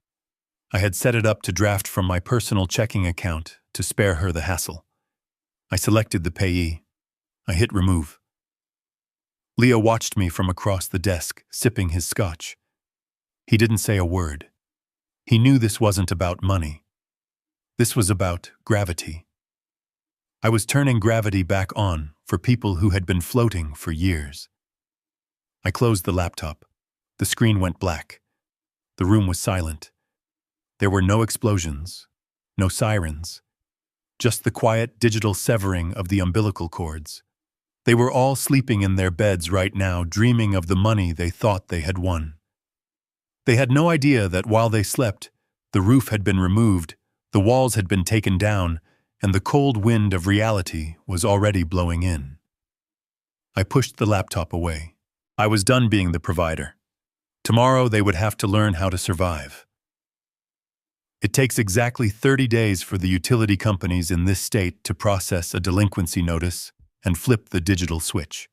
I had set it up to draft from my personal checking account to spare her the hassle. I selected the payee. I hit remove. Leo watched me from across the desk, sipping his scotch. He didn't say a word. He knew this wasn't about money. This was about gravity. I was turning gravity back on for people who had been floating for years. I closed the laptop. The screen went black. The room was silent. There were no explosions, no sirens, just the quiet digital severing of the umbilical cords. They were all sleeping in their beds right now, dreaming of the money they thought they had won. They had no idea that while they slept, the roof had been removed, the walls had been taken down, and the cold wind of reality was already blowing in. I pushed the laptop away. I was done being the provider. Tomorrow they would have to learn how to survive. It takes exactly 30 days for the utility companies in this state to process a delinquency notice and flip the digital switch.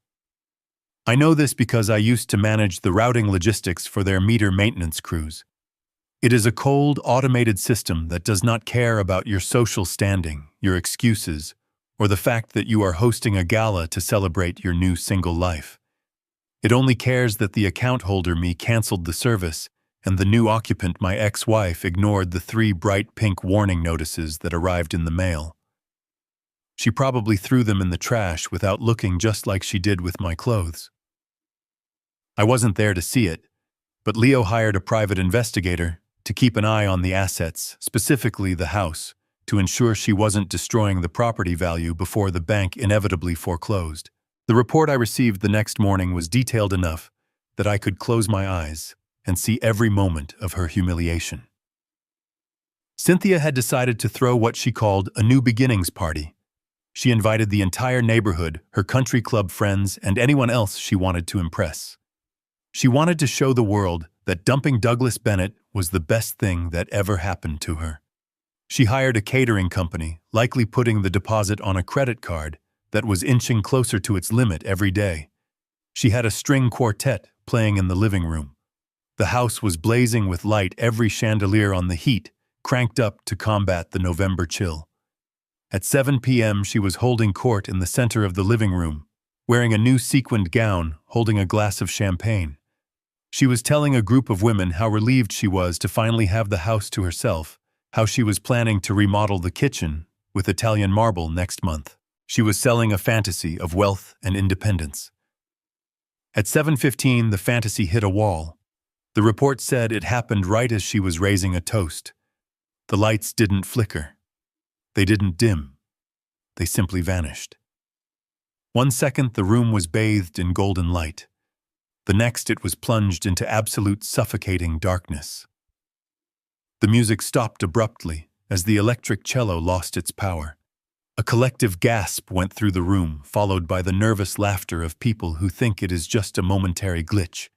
I know this because I used to manage the routing logistics for their meter maintenance crews. It is a cold, automated system that does not care about your social standing, your excuses, or the fact that you are hosting a gala to celebrate your new single life. It only cares that the account holder me canceled the service, and the new occupant, my ex-wife, ignored the 3 bright pink warning notices that arrived in the mail. She probably threw them in the trash without looking, just like she did with my clothes. I wasn't there to see it, but Leo hired a private investigator to keep an eye on the assets, specifically the house, to ensure she wasn't destroying the property value before the bank inevitably foreclosed. The report I received the next morning was detailed enough that I could close my eyes and see every moment of her humiliation. Cynthia had decided to throw what she called a new beginnings party. She invited the entire neighborhood, her country club friends, and anyone else she wanted to impress. She wanted to show the world that dumping Douglas Bennett was the best thing that ever happened to her. She hired a catering company, likely putting the deposit on a credit card that was inching closer to its limit every day. She had a string quartet playing in the living room. The house was blazing with light, every chandelier on the heat cranked up to combat the November chill. At 7 p.m., she was holding court in the center of the living room, wearing a new sequined gown, holding a glass of champagne. She was telling a group of women how relieved she was to finally have the house to herself, how she was planning to remodel the kitchen with Italian marble next month. She was selling a fantasy of wealth and independence. At 7:15, the fantasy hit a wall. The report said it happened right as she was raising a toast. The lights didn't flicker. They didn't dim. They simply vanished. 1 second, the room was bathed in golden light. The next, it was plunged into absolute suffocating darkness. The music stopped abruptly as the electric cello lost its power. A collective gasp went through the room, followed by the nervous laughter of people who think it is just a momentary glitch.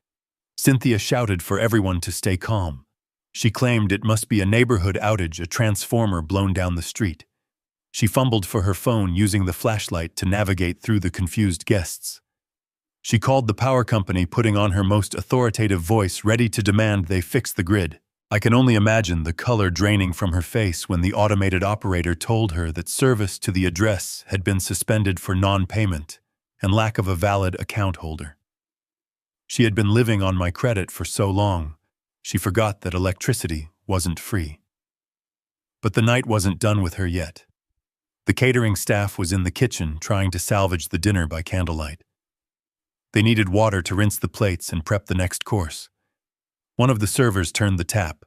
Cynthia shouted for everyone to stay calm. She claimed it must be a neighborhood outage, a transformer blown down the street. She fumbled for her phone, using the flashlight to navigate through the confused guests. She called the power company, putting on her most authoritative voice, ready to demand they fix the grid. I can only imagine the color draining from her face when the automated operator told her that service to the address had been suspended for non-payment and lack of a valid account holder. She had been living on my credit for so long, she forgot that electricity wasn't free. But the night wasn't done with her yet. The catering staff was in the kitchen trying to salvage the dinner by candlelight. They needed water to rinse the plates and prep the next course. One of the servers turned the tap.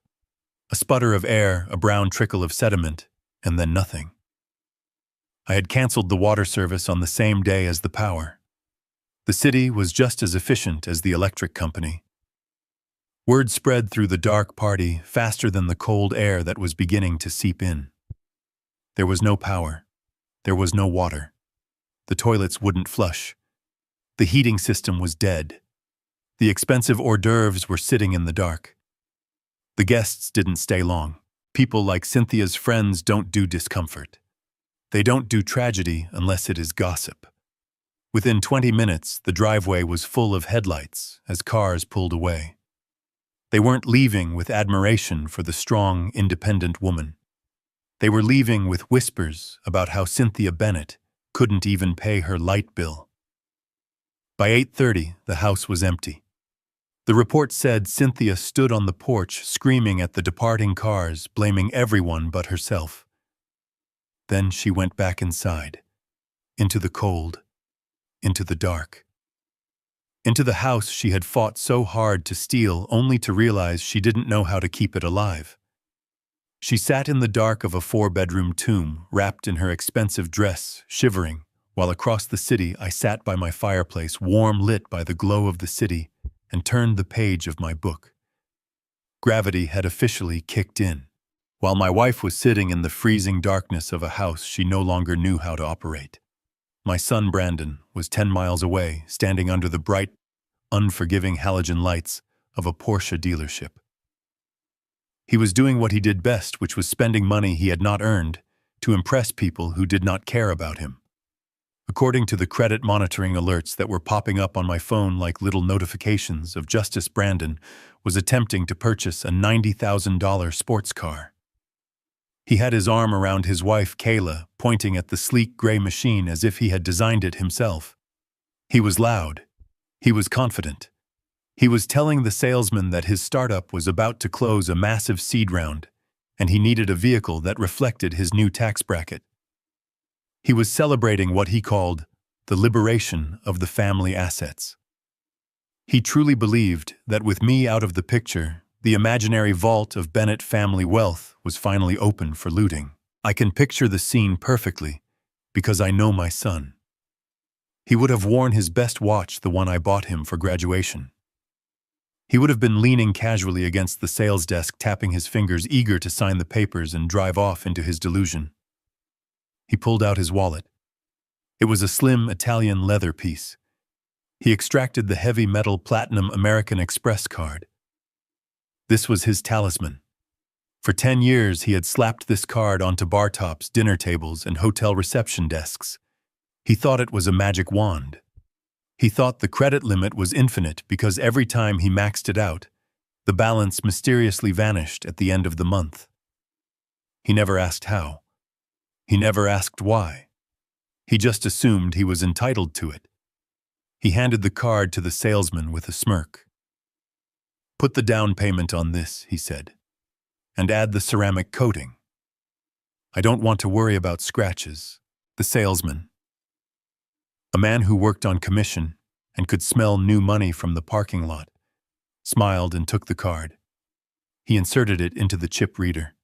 A sputter of air, a brown trickle of sediment, and then nothing. I had canceled the water service on the same day as the power. The city was just as efficient as the electric company. Word spread through the dark party faster than the cold air that was beginning to seep in. There was no power. There was no water. The toilets wouldn't flush. The heating system was dead. The expensive hors d'oeuvres were sitting in the dark. The guests didn't stay long. People like Cynthia's friends don't do discomfort. They don't do tragedy unless it is gossip. Within 20 minutes, the driveway was full of headlights as cars pulled away. They weren't leaving with admiration for the strong, independent woman. They were leaving with whispers about how Cynthia Bennett couldn't even pay her light bill. By 8:30, the house was empty. The report said Cynthia stood on the porch screaming at the departing cars, blaming everyone but herself. Then she went back inside, into the cold, into the dark. Into the house she had fought so hard to steal, only to realize she didn't know how to keep it alive. She sat in the dark of a 4-bedroom tomb, wrapped in her expensive dress, shivering, while across the city I sat by my fireplace, warm lit by the glow of the city, and turned the page of my book. Gravity had officially kicked in, while my wife was sitting in the freezing darkness of a house she no longer knew how to operate. My son Brandon was 10 miles away, standing under the bright, unforgiving halogen lights of a Porsche dealership. He was doing what he did best, which was spending money he had not earned to impress people who did not care about him. According to the credit monitoring alerts that were popping up on my phone like little notifications of Justice, Brandon was attempting to purchase a $90,000 sports car. He had his arm around his wife, Kayla, pointing at the sleek gray machine as if he had designed it himself. He was loud. He was confident. He was telling the salesman that his startup was about to close a massive seed round, and he needed a vehicle that reflected his new tax bracket. He was celebrating what he called the liberation of the family assets. He truly believed that with me out of the picture, the imaginary vault of Bennett family wealth was finally open for looting. I can picture the scene perfectly because I know my son. He would have worn his best watch, the one I bought him for graduation. He would have been leaning casually against the sales desk, tapping his fingers, eager to sign the papers and drive off into his delusion. He pulled out his wallet. It was a slim Italian leather piece. He extracted the heavy metal platinum American Express card. This was his talisman. For 10 years, he had slapped this card onto bar tops, dinner tables, and hotel reception desks. He thought it was a magic wand. He thought the credit limit was infinite because every time he maxed it out, the balance mysteriously vanished at the end of the month. He never asked how. He never asked why. He just assumed he was entitled to it. He handed the card to the salesman with a smirk. Put the down payment on this, he said, and add the ceramic coating. I don't want to worry about scratches. The salesman, a man who worked on commission and could smell new money from the parking lot, smiled and took the card. He inserted it into the chip reader.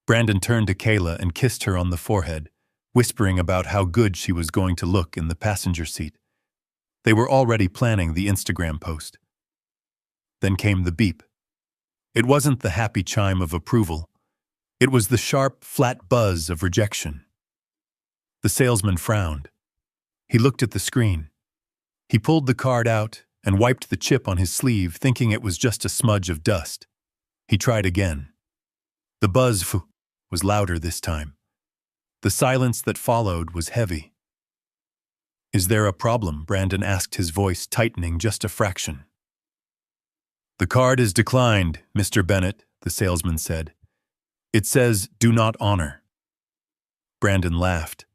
Brandon turned to Kayla and kissed her on the forehead, whispering about how good she was going to look in the passenger seat. They were already planning the Instagram post. Then came the beep. It wasn't the happy chime of approval. It was the sharp, flat buzz of rejection. The salesman frowned. He looked at the screen. He pulled the card out and wiped the chip on his sleeve, thinking it was just a smudge of dust. He tried again. The buzz was louder this time. The silence that followed was heavy. Is there a problem? Brandon asked, his voice tightening just a fraction. The card is declined, Mr. Bennett, the salesman said. It says, do not honor. Brandon laughed.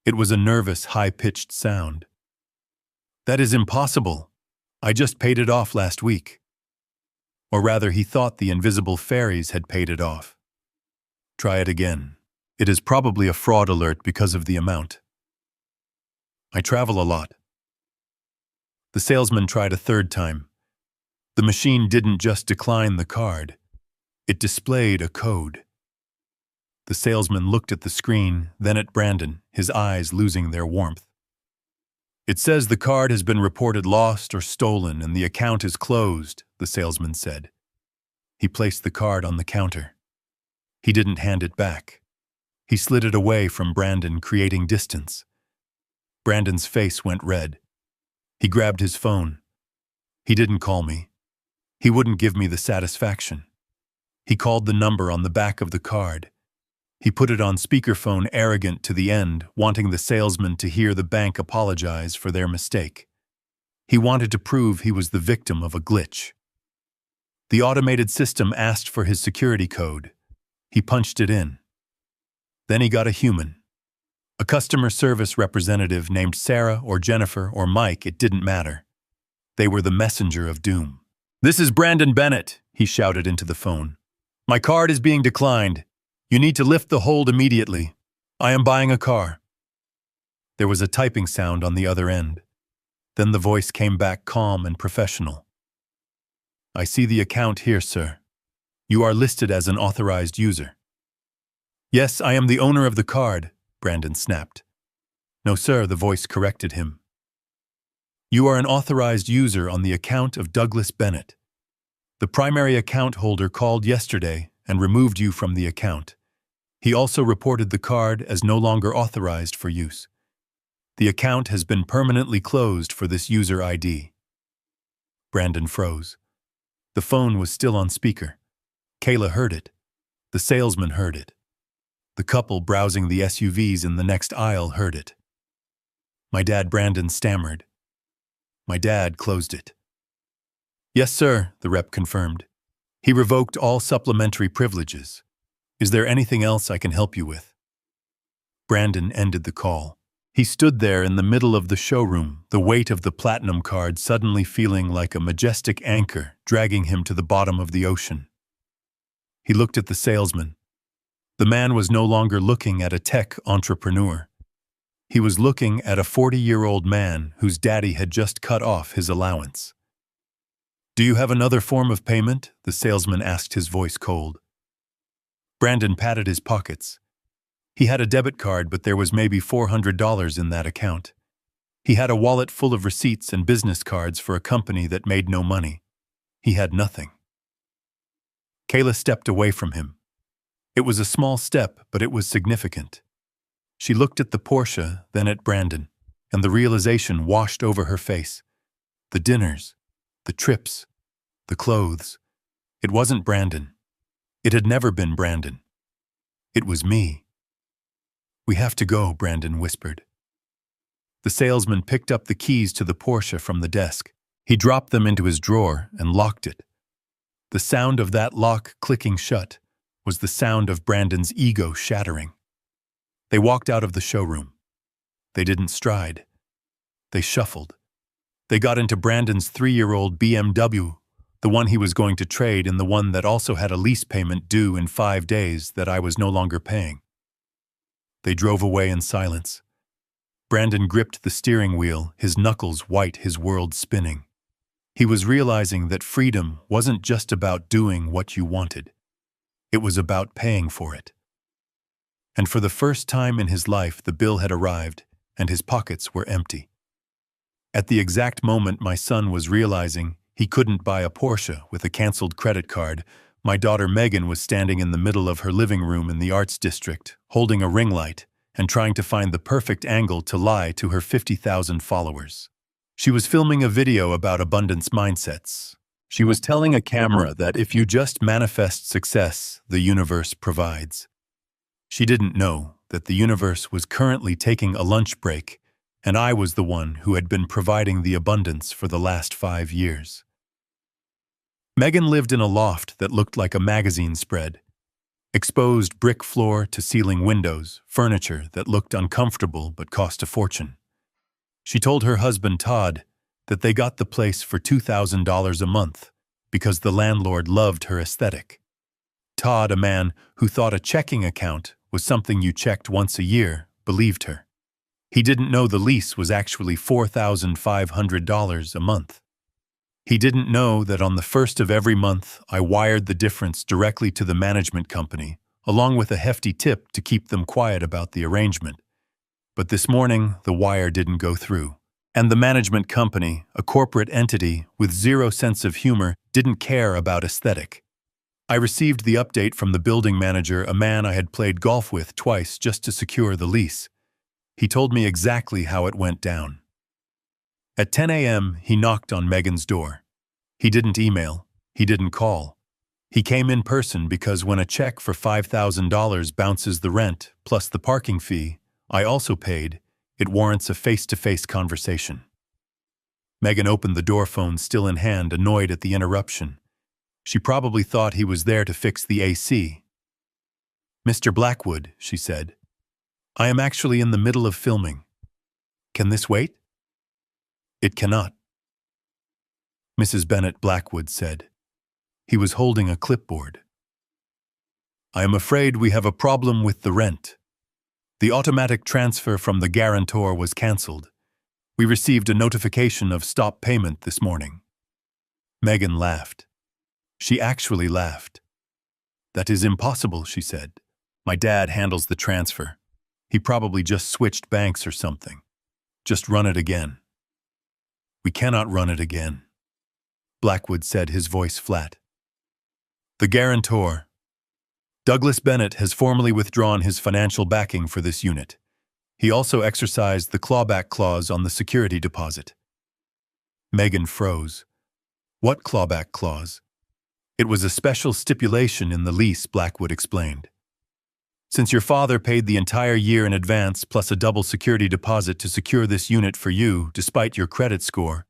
It was a nervous, high-pitched sound. That is impossible. I just paid it off last week. Or rather, he thought the invisible fairies had paid it off. Try it again. It is probably a fraud alert because of the amount. I travel a lot. The salesman tried a third time. The machine didn't just decline the card. It displayed a code. The salesman looked at the screen, then at Brandon, his eyes losing their warmth. It says the card has been reported lost or stolen and the account is closed, the salesman said. He placed the card on the counter. He didn't hand it back. He slid it away from Brandon, creating distance. Brandon's face went red. He grabbed his phone. He didn't call me. He wouldn't give me the satisfaction. He called the number on the back of the card. He put it on speakerphone, arrogant to the end, wanting the salesman to hear the bank apologize for their mistake. He wanted to prove he was the victim of a glitch. The automated system asked for his security code. He punched it in. Then he got a human. A customer service representative named Sarah or Jennifer or Mike, it didn't matter. They were the messenger of doom. This is Brandon Bennett, he shouted into the phone. My card is being declined. You need to lift the hold immediately. I am buying a car. There was a typing sound on the other end. Then the voice came back calm and professional. I see the account here, sir. You are listed as an authorized user. Yes, I am the owner of the card, Brandon snapped. No, sir, the voice corrected him. You are an authorized user on the account of Douglas Bennett. The primary account holder called yesterday and removed you from the account. He also reported the card as no longer authorized for use. The account has been permanently closed for this user ID. Brandon froze. The phone was still on speaker. Kayla heard it. The salesman heard it. The couple browsing the SUVs in the next aisle heard it. My dad, Brandon stammered. My dad closed it. Yes, sir, the rep confirmed. He revoked all supplementary privileges. Is there anything else I can help you with? Brandon ended the call. He stood there in the middle of the showroom, the weight of the platinum card suddenly feeling like a majestic anchor dragging him to the bottom of the ocean. He looked at the salesman. The man was no longer looking at a tech entrepreneur. He was looking at a 40-year-old man whose daddy had just cut off his allowance. Do you have another form of payment? The salesman asked, his voice cold. Brandon patted his pockets. He had a debit card, but there was maybe $400 in that account. He had a wallet full of receipts and business cards for a company that made no money. He had nothing. Kayla stepped away from him. It was a small step, but it was significant. She looked at the Porsche, then at Brandon, and the realization washed over her face. The dinners, the trips, the clothes. It wasn't Brandon. It had never been Brandon. It was me. We have to go, Brandon whispered. The salesman picked up the keys to the Porsche from the desk. He dropped them into his drawer and locked it. The sound of that lock clicking shut was the sound of Brandon's ego shattering. They walked out of the showroom. They didn't stride. They shuffled. They got into Brandon's 3-year-old BMW, the one he was going to trade and the one that also had a lease payment due in 5 days that I was no longer paying. They drove away in silence. Brandon gripped the steering wheel, his knuckles white, his world spinning. He was realizing that freedom wasn't just about doing what you wanted. It was about paying for it. And for the first time in his life, the bill had arrived, and his pockets were empty. At the exact moment my son was realizing he couldn't buy a Porsche with a canceled credit card, my daughter Megan was standing in the middle of her living room in the arts district, holding a ring light and trying to find the perfect angle to lie to her 50,000 followers. She was filming a video about abundance mindsets. She was telling a camera that if you just manifest success, the universe provides. She didn't know that the universe was currently taking a lunch break, and I was the one who had been providing the abundance for the last 5 years. Megan lived in a loft that looked like a magazine spread. Exposed brick floor to ceiling windows, furniture that looked uncomfortable but cost a fortune. She told her husband Todd that they got the place for $2,000 a month because the landlord loved her aesthetic. Todd, a man who thought a checking account was something you checked once a year, believed her. He didn't know the lease was actually $4,500 a month. He didn't know that on the first of every month I wired the difference directly to the management company, along with a hefty tip to keep them quiet about the arrangement. But this morning, the wire didn't go through. And the management company, a corporate entity with zero sense of humor, didn't care about aesthetic. I received the update from the building manager, a man I had played golf with twice just to secure the lease. He told me exactly how it went down. At 10 a.m., he knocked on Megan's door. He didn't email. He didn't call. He came in person because when a check for $5,000 bounces the rent plus the parking fee I also paid, it warrants a face-to-face conversation. Megan opened the door phone still in hand, annoyed at the interruption. She probably thought he was there to fix the AC. "Mr. Blackwood," she said, "I am actually in the middle of filming. Can this wait?" "It cannot," Mrs. Bennett Blackwood said. He was holding a clipboard. "I am afraid we have a problem with the rent. The automatic transfer from the guarantor was cancelled. We received a notification of stop payment this morning." Megan laughed. She actually laughed. "That is impossible," she said. "My dad handles the transfer. He probably just switched banks or something. Just run it again." "We cannot run it again," Blackwood said, his voice flat. "The guarantor, Douglas Bennett, has formally withdrawn his financial backing for this unit. He also exercised the clawback clause on the security deposit." Megan froze. "What clawback clause?" "It was a special stipulation in the lease," Blackwood explained. "Since your father paid the entire year in advance plus a double security deposit to secure this unit for you, despite your credit score,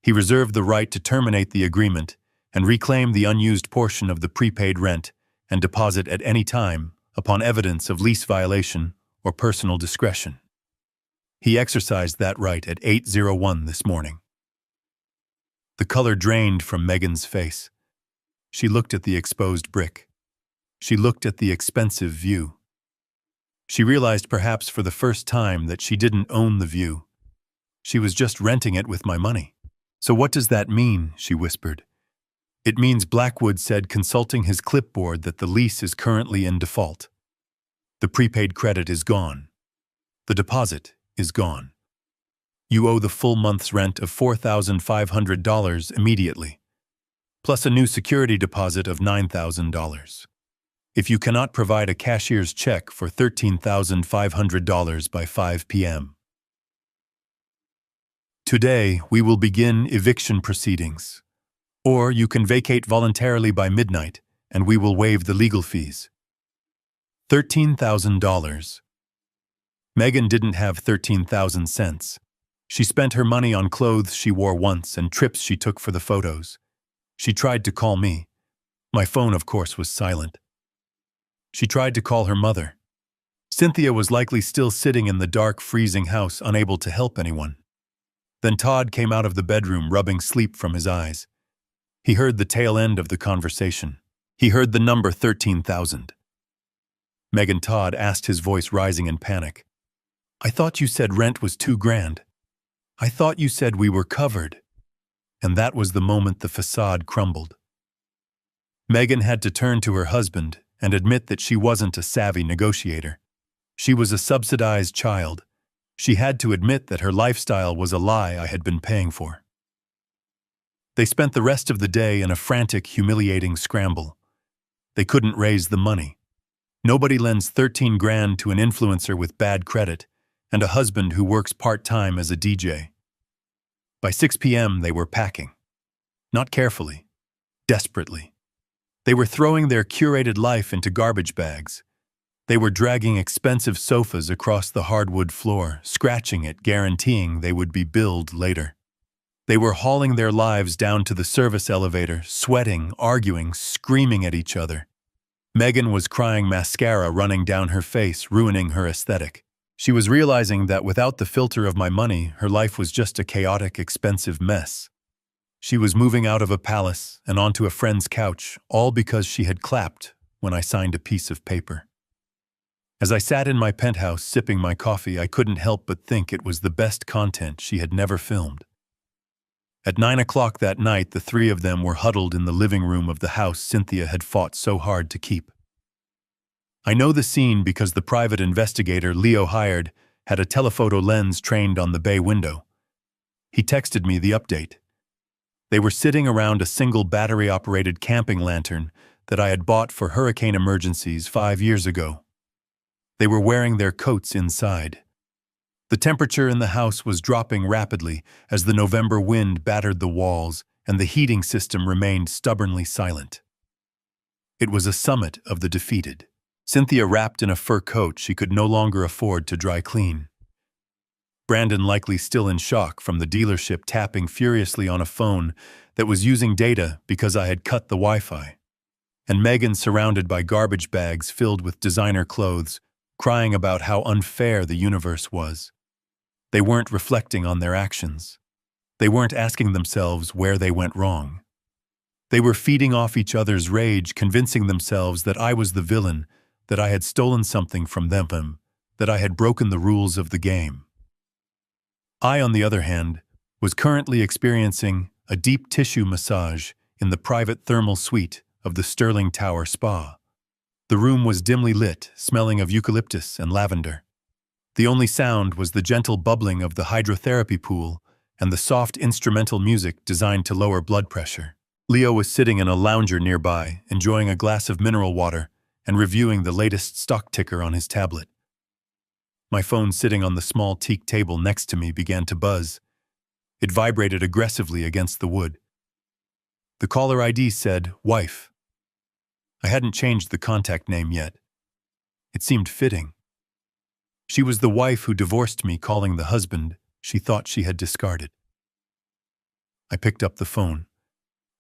he reserved the right to terminate the agreement and reclaim the unused portion of the prepaid rent and deposit at any time upon evidence of lease violation or personal discretion. He exercised that right at 8:01 this morning." The color drained from Megan's face. She looked at the exposed brick. She looked at the expensive view. She realized perhaps for the first time that she didn't own the view. She was just renting it with my money. "So what does that mean?" she whispered. "It means," Blackwood said, consulting his clipboard, "that the lease is currently in default. The prepaid credit is gone. The deposit is gone. You owe the full month's rent of $4,500 immediately, plus a new security deposit of $9,000. If you cannot provide a cashier's check for $13,500 by 5 p.m. today, we will begin eviction proceedings. Or you can vacate voluntarily by midnight, and we will waive the legal fees." $13,000. Megan didn't have 13,000 cents. She spent her money on clothes she wore once and trips she took for the photos. She tried to call me. My phone, of course, was silent. She tried to call her mother. Cynthia was likely still sitting in the dark, freezing house, unable to help anyone. Then Todd came out of the bedroom, rubbing sleep from his eyes. He heard the tail end of the conversation. He heard the number 13,000. Megan Todd asked, his voice rising in panic. I thought you said rent was $2,000. I thought you said we were covered. And that was the moment the facade crumbled. Megan had to turn to her husband and admit that she wasn't a savvy negotiator. She was a subsidized child. She had to admit that her lifestyle was a lie I had been paying for. They spent the rest of the day in a frantic, humiliating scramble. They couldn't raise the money. Nobody lends $13,000 to an influencer with bad credit and a husband who works part-time as a DJ. By 6 p.m. they were packing. Not carefully, desperately. They were throwing their curated life into garbage bags. They were dragging expensive sofas across the hardwood floor, scratching it, guaranteeing they would be billed later. They were hauling their lives down to the service elevator, sweating, arguing, screaming at each other. Megan was crying, mascara running down her face, ruining her aesthetic. She was realizing that without the filter of my money, her life was just a chaotic, expensive mess. She was moving out of a palace and onto a friend's couch, all because she had clapped when I signed a piece of paper. As I sat in my penthouse sipping my coffee, I couldn't help but think it was the best content she had never filmed. At 9 o'clock that night, the three of them were huddled in the living room of the house Cynthia had fought so hard to keep. I know the scene because the private investigator Leo hired had a telephoto lens trained on the bay window. He texted me the update. They were sitting around a single battery-operated camping lantern that I had bought for hurricane emergencies 5 years ago. They were wearing their coats inside. The temperature in the house was dropping rapidly as the November wind battered the walls and the heating system remained stubbornly silent. It was a summit of the defeated. Cynthia wrapped in a fur coat she could no longer afford to dry clean. Brandon, likely still in shock from the dealership, tapping furiously on a phone that was using data because I had cut the Wi-Fi. And Megan, surrounded by garbage bags filled with designer clothes, crying about how unfair the universe was. They weren't reflecting on their actions. They weren't asking themselves where they went wrong. They were feeding off each other's rage, convincing themselves that I was the villain, that I had stolen something from them, that I had broken the rules of the game. I, on the other hand, was currently experiencing a deep tissue massage in the private thermal suite of the Sterling Tower Spa. The room was dimly lit, smelling of eucalyptus and lavender. The only sound was the gentle bubbling of the hydrotherapy pool and the soft instrumental music designed to lower blood pressure. Leo was sitting in a lounger nearby, enjoying a glass of mineral water and reviewing the latest stock ticker on his tablet. My phone sitting on the small teak table next to me began to buzz. It vibrated aggressively against the wood. The caller ID said, "Wife." I hadn't changed the contact name yet. It seemed fitting. She was the wife who divorced me, calling the husband she thought she had discarded. I picked up the phone.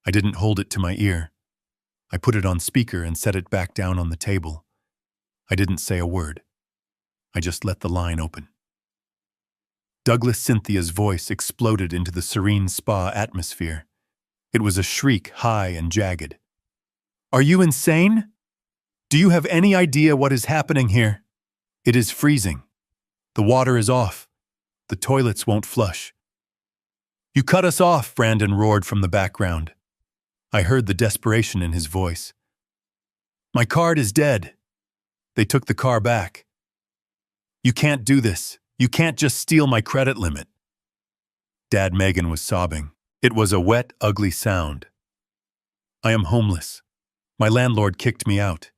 I didn't hold it to my ear. I put it on speaker and set it back down on the table. I didn't say a word. I just let the line open. Douglas Cynthia's voice exploded into the serene spa atmosphere. It was a shriek, high and jagged. "Are you insane? Do you have any idea what is happening here? It is freezing. The water is off. The toilets won't flush." "You cut us off," Brandon roared from the background. I heard the desperation in his voice. "My card is dead. They took the car back. You can't do this. You can't just steal my credit limit." Dad, Megan was sobbing. It was a wet, ugly sound. "I am homeless. My landlord kicked me out.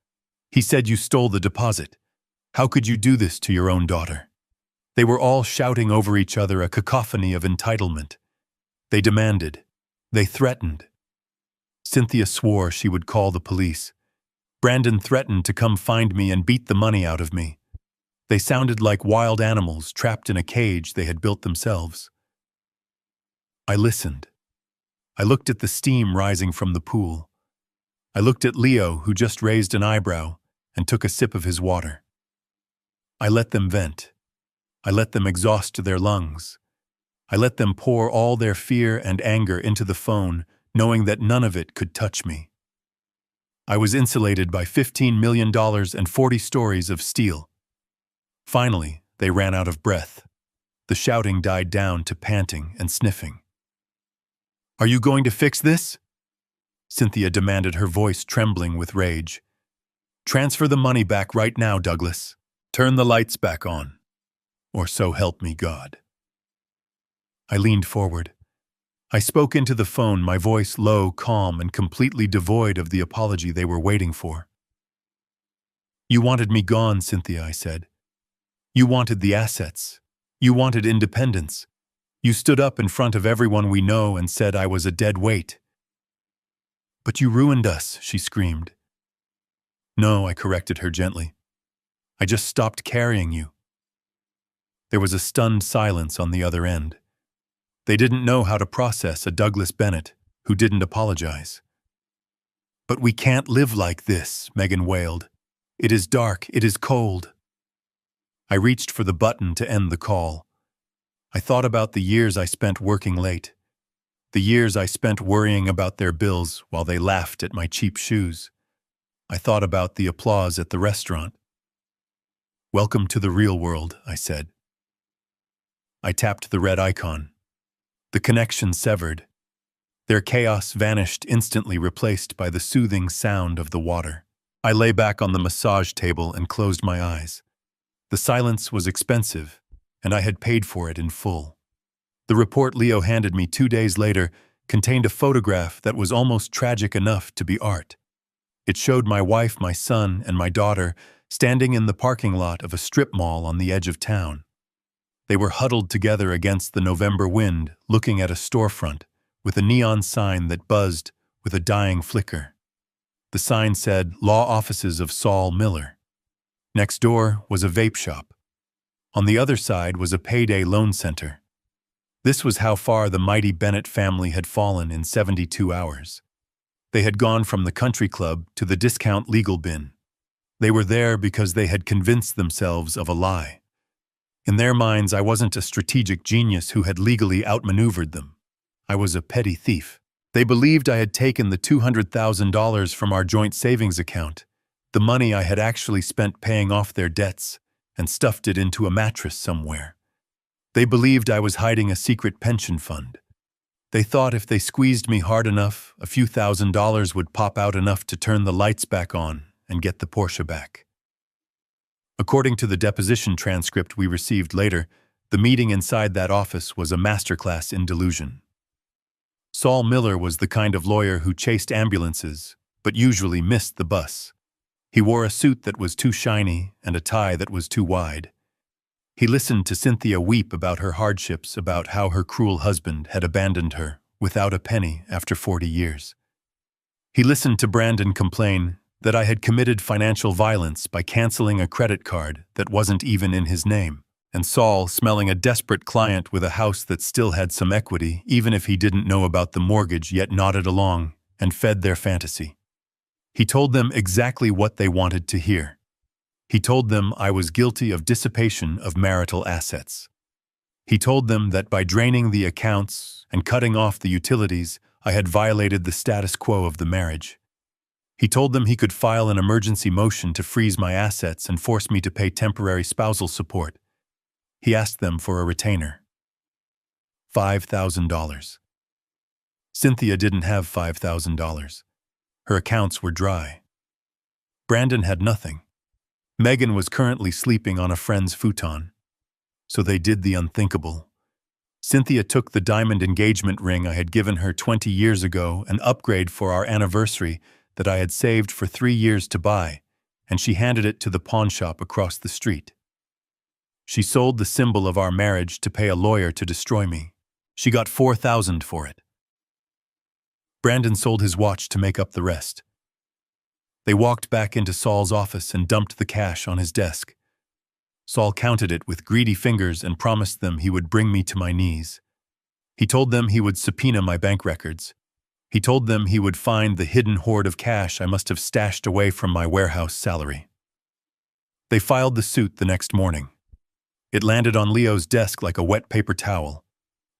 He said you stole the deposit. How could you do this to your own daughter?" They were all shouting over each other, a cacophony of entitlement. They demanded. They threatened. Cynthia swore she would call the police. Brandon threatened to come find me and beat the money out of me. They sounded like wild animals trapped in a cage they had built themselves. I listened. I looked at the steam rising from the pool. I looked at Leo, who just raised an eyebrow and took a sip of his water. I let them vent. I let them exhaust their lungs. I let them pour all their fear and anger into the phone knowing that none of it could touch me. I was insulated by $15 million and 40 stories of steel. Finally, they ran out of breath. The shouting died down to panting and sniffing. "Are you going to fix this?" Cynthia demanded, her voice trembling with rage. "Transfer the money back right now, Douglas. Turn the lights back on. Or so help me God." I leaned forward. I spoke into the phone, my voice low, calm, and completely devoid of the apology they were waiting for. "You wanted me gone, Cynthia," I said. "You wanted the assets. You wanted independence. You stood up in front of everyone we know and said I was a dead weight." "But you ruined us," she screamed. "No," I corrected her gently. "I just stopped carrying you." There was a stunned silence on the other end. They didn't know how to process a Douglas Bennett who didn't apologize. "But we can't live like this," Megan wailed. "It is dark, it is cold." I reached for the button to end the call. I thought about the years I spent working late, the years I spent worrying about their bills while they laughed at my cheap shoes. I thought about the applause at the restaurant. "Welcome to the real world," I said. I tapped the red icon. The connection severed. Their chaos vanished, instantly replaced by the soothing sound of the water. I lay back on the massage table and closed my eyes. The silence was expensive, and I had paid for it in full. The report Leo handed me 2 days later contained a photograph that was almost tragic enough to be art. It showed my wife, my son, and my daughter standing in the parking lot of a strip mall on the edge of town. They were huddled together against the November wind, looking at a storefront with a neon sign that buzzed with a dying flicker. The sign said, "Law Offices of Saul Miller." Next door was a vape shop. On the other side was a payday loan center. This was how far the mighty Bennett family had fallen in 72 hours. They had gone from the country club to the discount legal bin. They were there because they had convinced themselves of a lie. In their minds, I wasn't a strategic genius who had legally outmaneuvered them. I was a petty thief. They believed I had taken the $200,000 from our joint savings account, the money I had actually spent paying off their debts, and stuffed it into a mattress somewhere. They believed I was hiding a secret pension fund. They thought if they squeezed me hard enough, a few $1,000s would pop out enough to turn the lights back on and get the Porsche back. According to the deposition transcript we received later, the meeting inside that office was a masterclass in delusion. Saul Miller was the kind of lawyer who chased ambulances, but usually missed the bus. He wore a suit that was too shiny and a tie that was too wide. He listened to Cynthia weep about her hardships, about how her cruel husband had abandoned her without a penny after 40 years. He listened to Brandon complain that I had committed financial violence by canceling a credit card that wasn't even in his name, and Saul smelling a desperate client with a house that still had some equity, even if he didn't know about the mortgage, yet nodded along and fed their fantasy. He told them exactly what they wanted to hear. He told them I was guilty of dissipation of marital assets. He told them that by draining the accounts and cutting off the utilities, I had violated the status quo of the marriage. He told them he could file an emergency motion to freeze my assets and force me to pay temporary spousal support. He asked them for a retainer. $5,000. Cynthia didn't have $5,000. Her accounts were dry. Brandon had nothing. Megan was currently sleeping on a friend's futon. So they did the unthinkable. Cynthia took the diamond engagement ring I had given her 20 years ago, an upgrade for our anniversary that I had saved for 3 years to buy, and she handed it to the pawn shop across the street. She sold the symbol of our marriage to pay a lawyer to destroy me. She got $4,000 for it. Brandon sold his watch to make up the rest. They walked back into Saul's office and dumped the cash on his desk. Saul counted it with greedy fingers and promised them he would bring me to my knees. He told them he would subpoena my bank records. He told them he would find the hidden hoard of cash I must have stashed away from my warehouse salary. They filed the suit the next morning. It landed on Leo's desk like a wet paper towel.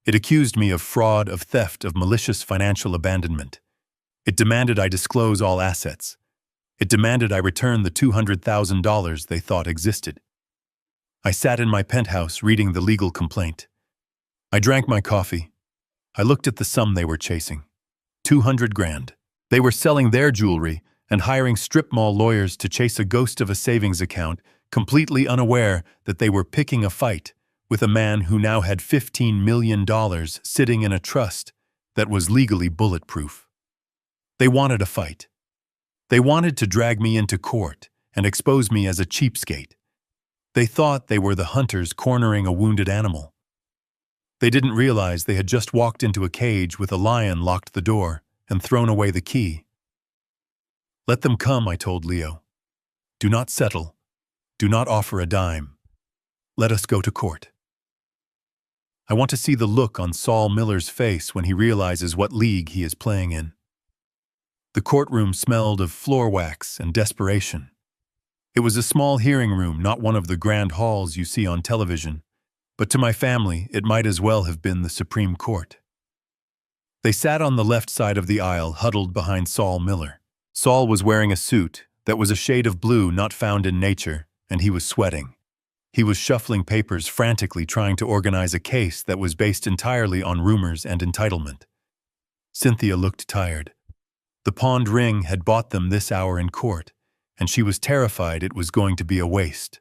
It accused me of fraud, of theft, of malicious financial abandonment. It demanded I disclose all assets. It demanded I return the $200,000 they thought existed. I sat in my penthouse reading the legal complaint. I drank my coffee. I looked at the sum they were chasing. 200 grand. They were selling their jewelry and hiring strip mall lawyers to chase a ghost of a savings account, completely unaware that they were picking a fight with a man who now had $15 million sitting in a trust that was legally bulletproof. They wanted a fight. They wanted to drag me into court and expose me as a cheapskate. They thought they were the hunters cornering a wounded animal. They didn't realize they had just walked into a cage with a lion locked the door and thrown away the key. Let them come, I told Leo. Do not settle. Do not offer a dime. Let us go to court. I want to see the look on Saul Miller's face when he realizes what league he is playing in. The courtroom smelled of floor wax and desperation. It was a small hearing room, not one of the grand halls you see on television, but to my family, it might as well have been the Supreme Court. They sat on the left side of the aisle, huddled behind Saul Miller. Saul was wearing a suit that was a shade of blue not found in nature, and he was sweating. He was shuffling papers, frantically trying to organize a case that was based entirely on rumors and entitlement. Cynthia looked tired. The pawned ring had bought them this hour in court, and she was terrified it was going to be a waste.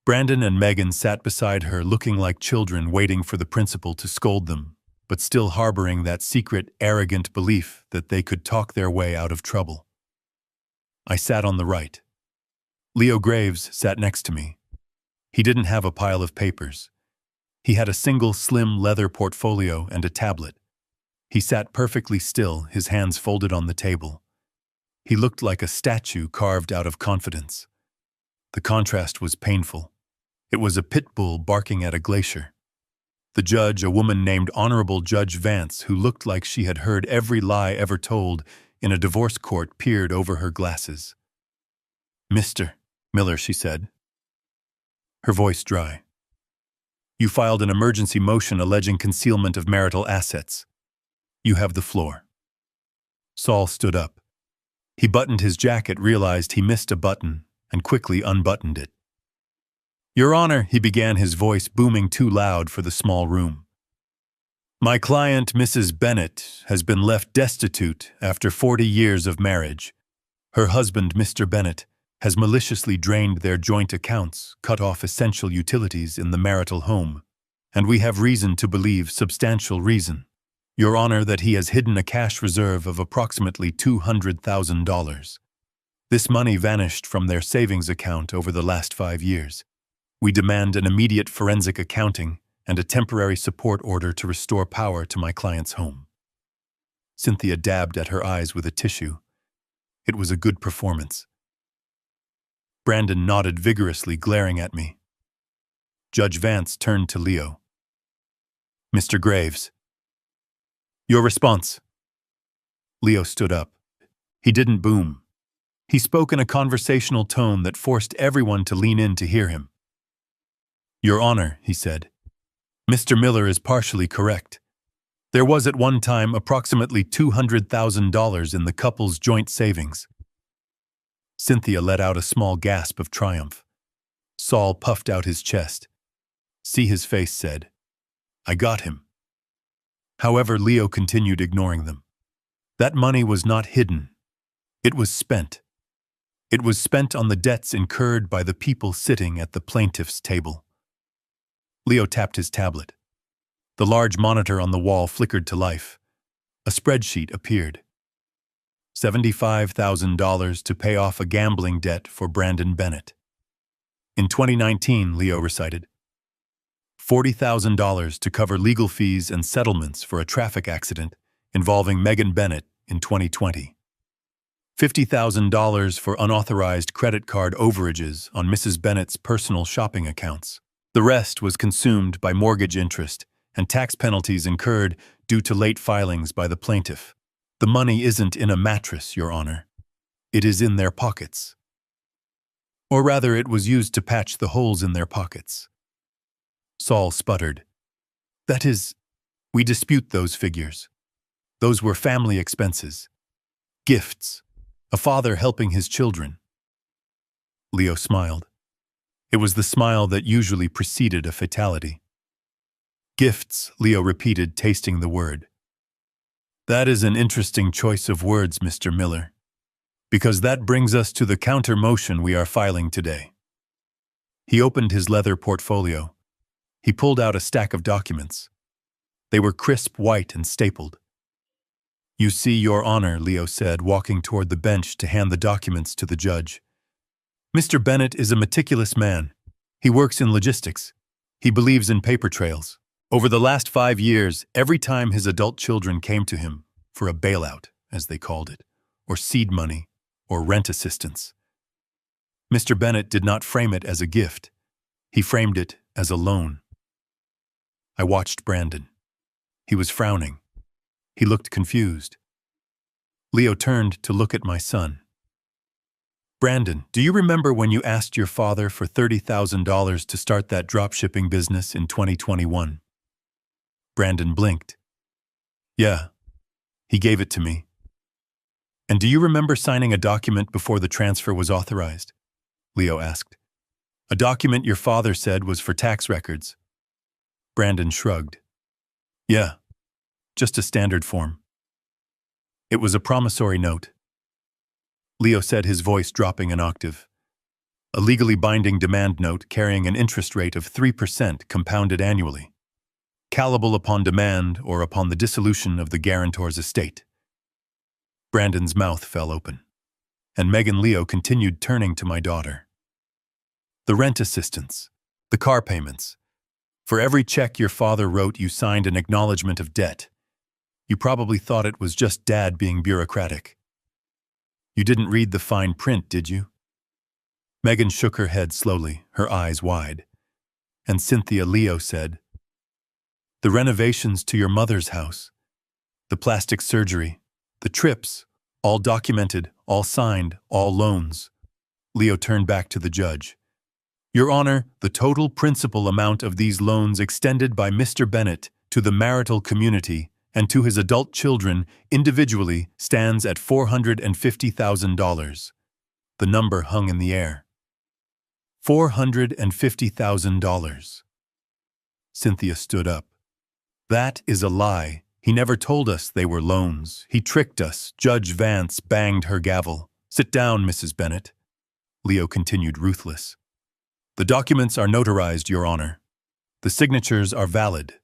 Brandon and Megan sat beside her, looking like children waiting for the principal to scold them, but still harboring that secret, arrogant belief that they could talk their way out of trouble. I sat on the right. Leo Graves sat next to me. He didn't have a pile of papers. He had a single slim leather portfolio and a tablet. He sat perfectly still, his hands folded on the table. He looked like a statue carved out of confidence. The contrast was painful. It was a pit bull barking at a glacier. The judge, a woman named Honorable Judge Vance, who looked like she had heard every lie ever told in a divorce court, peered over her glasses. "Mr. Miller," she said, her voice dry. "You filed an emergency motion alleging concealment of marital assets. You have the floor." Saul stood up. He buttoned his jacket, realized he missed a button, and quickly unbuttoned it. "Your Honor," he began, his voice booming too loud for the small room. "My client, Mrs. Bennett, has been left destitute after 40 years of marriage. Her husband, Mr. Bennett, has maliciously drained their joint accounts, cut off essential utilities in the marital home, and we have reason to believe, substantial reason, Your Honor, that he has hidden a cash reserve of approximately $200,000. This money vanished from their savings account over the last 5 years. We demand an immediate forensic accounting and a temporary support order to restore power to my client's home." Cynthia dabbed at her eyes with a tissue. It was a good performance. Brandon nodded vigorously, glaring at me. Judge Vance turned to Leo. "Mr. Graves, your response." Leo stood up. He didn't boom. He spoke in a conversational tone that forced everyone to lean in to hear him. "Your Honor," he said, "Mr. Miller is partially correct. There was at one time approximately $200,000 in the couple's joint savings." Cynthia let out a small gasp of triumph. Saul puffed out his chest. See his face said, "I got him." However, Leo continued, ignoring them. That money was not hidden. It was spent. It was spent on the debts incurred by the people sitting at the plaintiff's table. Leo tapped his tablet. The large monitor on the wall flickered to life. A spreadsheet appeared. $75,000 to pay off a gambling debt for Brandon Bennett. In 2019, Leo recited. $40,000 to cover legal fees and settlements for a traffic accident involving Megan Bennett in 2020. $50,000 for unauthorized credit card overages on Mrs. Bennett's personal shopping accounts. The rest was consumed by mortgage interest and tax penalties incurred due to late filings by the plaintiff. The money isn't in a mattress, Your Honor. It is in their pockets. Or rather, it was used to patch the holes in their pockets. Saul sputtered. That is, we dispute those figures. Those were family expenses. Gifts. A father helping his children. Leo smiled. It was the smile that usually preceded a fatality. Gifts, Leo repeated, tasting the word. That is an interesting choice of words, Mr. Miller, because that brings us to the counter motion we are filing today. He opened his leather portfolio. He pulled out a stack of documents. They were crisp white and stapled. You see, Your Honor, Leo said, walking toward the bench to hand the documents to the judge. Mr. Bennett is a meticulous man. He works in logistics. He believes in paper trails. Over the last 5 years, every time his adult children came to him for a bailout, as they called it, or seed money, or rent assistance, Mr. Bennett did not frame it as a gift. He framed it as a loan. I watched Brandon. He was frowning. He looked confused. Leo turned to look at my son. Brandon, do you remember when you asked your father for $30,000 to start that dropshipping business in 2021? Brandon blinked. Yeah, he gave it to me. And do you remember signing a document before the transfer was authorized? Leo asked. A document your father said was for tax records. Brandon shrugged. Yeah, just a standard form. It was a promissory note. Leo said, his voice dropping an octave. A legally binding demand note carrying an interest rate of 3% compounded annually, callable upon demand or upon the dissolution of the guarantor's estate. Brandon's mouth fell open, and Meg and Leo continued, turning to my daughter. The rent assistance, the car payments. For every check your father wrote, you signed an acknowledgement of debt. You probably thought it was just Dad being bureaucratic. You didn't read the fine print, did you? Megan shook her head slowly, her eyes wide. And Cynthia, Leo said, the renovations to your mother's house, the plastic surgery, the trips, all documented, all signed, all loans. Leo turned back to the judge. Your Honor, the total principal amount of these loans extended by Mr. Bennett to the marital community and to his adult children individually stands at $450,000. The number hung in the air. $450,000. Cynthia stood up. That is a lie. He never told us they were loans. He tricked us. Judge Vance banged her gavel. Sit down, Mrs. Bennett. Leo continued, ruthless. The documents are notarized, Your Honor. The signatures are valid.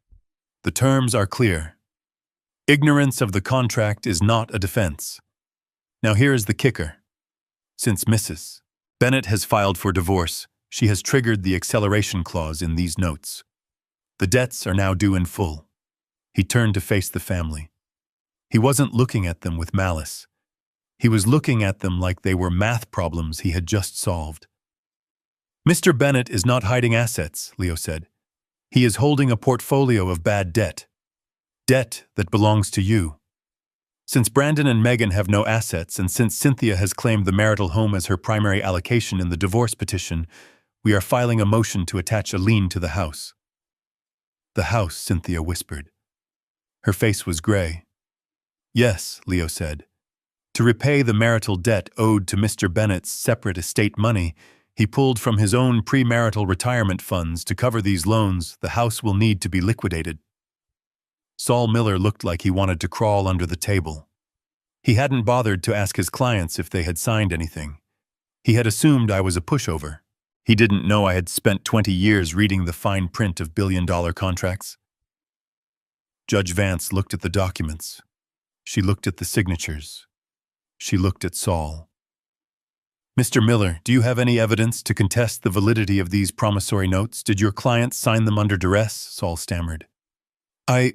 The terms are clear. Ignorance of the contract is not a defense. Now here is the kicker. Since Mrs. Bennett has filed for divorce, she has triggered the acceleration clause in these notes. The debts are now due in full. He turned to face the family. He wasn't looking at them with malice. He was looking at them like they were math problems he had just solved. Mr. Bennett is not hiding assets, Leo said. He is holding a portfolio of bad debt. Debt that belongs to you. Since Brandon and Megan have no assets, and since Cynthia has claimed the marital home as her primary allocation in the divorce petition, we are filing a motion to attach a lien to the house. The house, Cynthia whispered. Her face was gray. Yes, Leo said. To repay the marital debt owed to Mr. Bennett's separate estate money, he pulled from his own premarital retirement funds to cover these loans. The house will need to be liquidated. Saul Miller looked like he wanted to crawl under the table. He hadn't bothered to ask his clients if they had signed anything. He had assumed I was a pushover. He didn't know I had spent 20 years reading the fine print of billion-dollar contracts. Judge Vance looked at the documents. She looked at the signatures. She looked at Saul. Mr. Miller, do you have any evidence to contest the validity of these promissory notes? Did your client sign them under duress? Saul stammered. I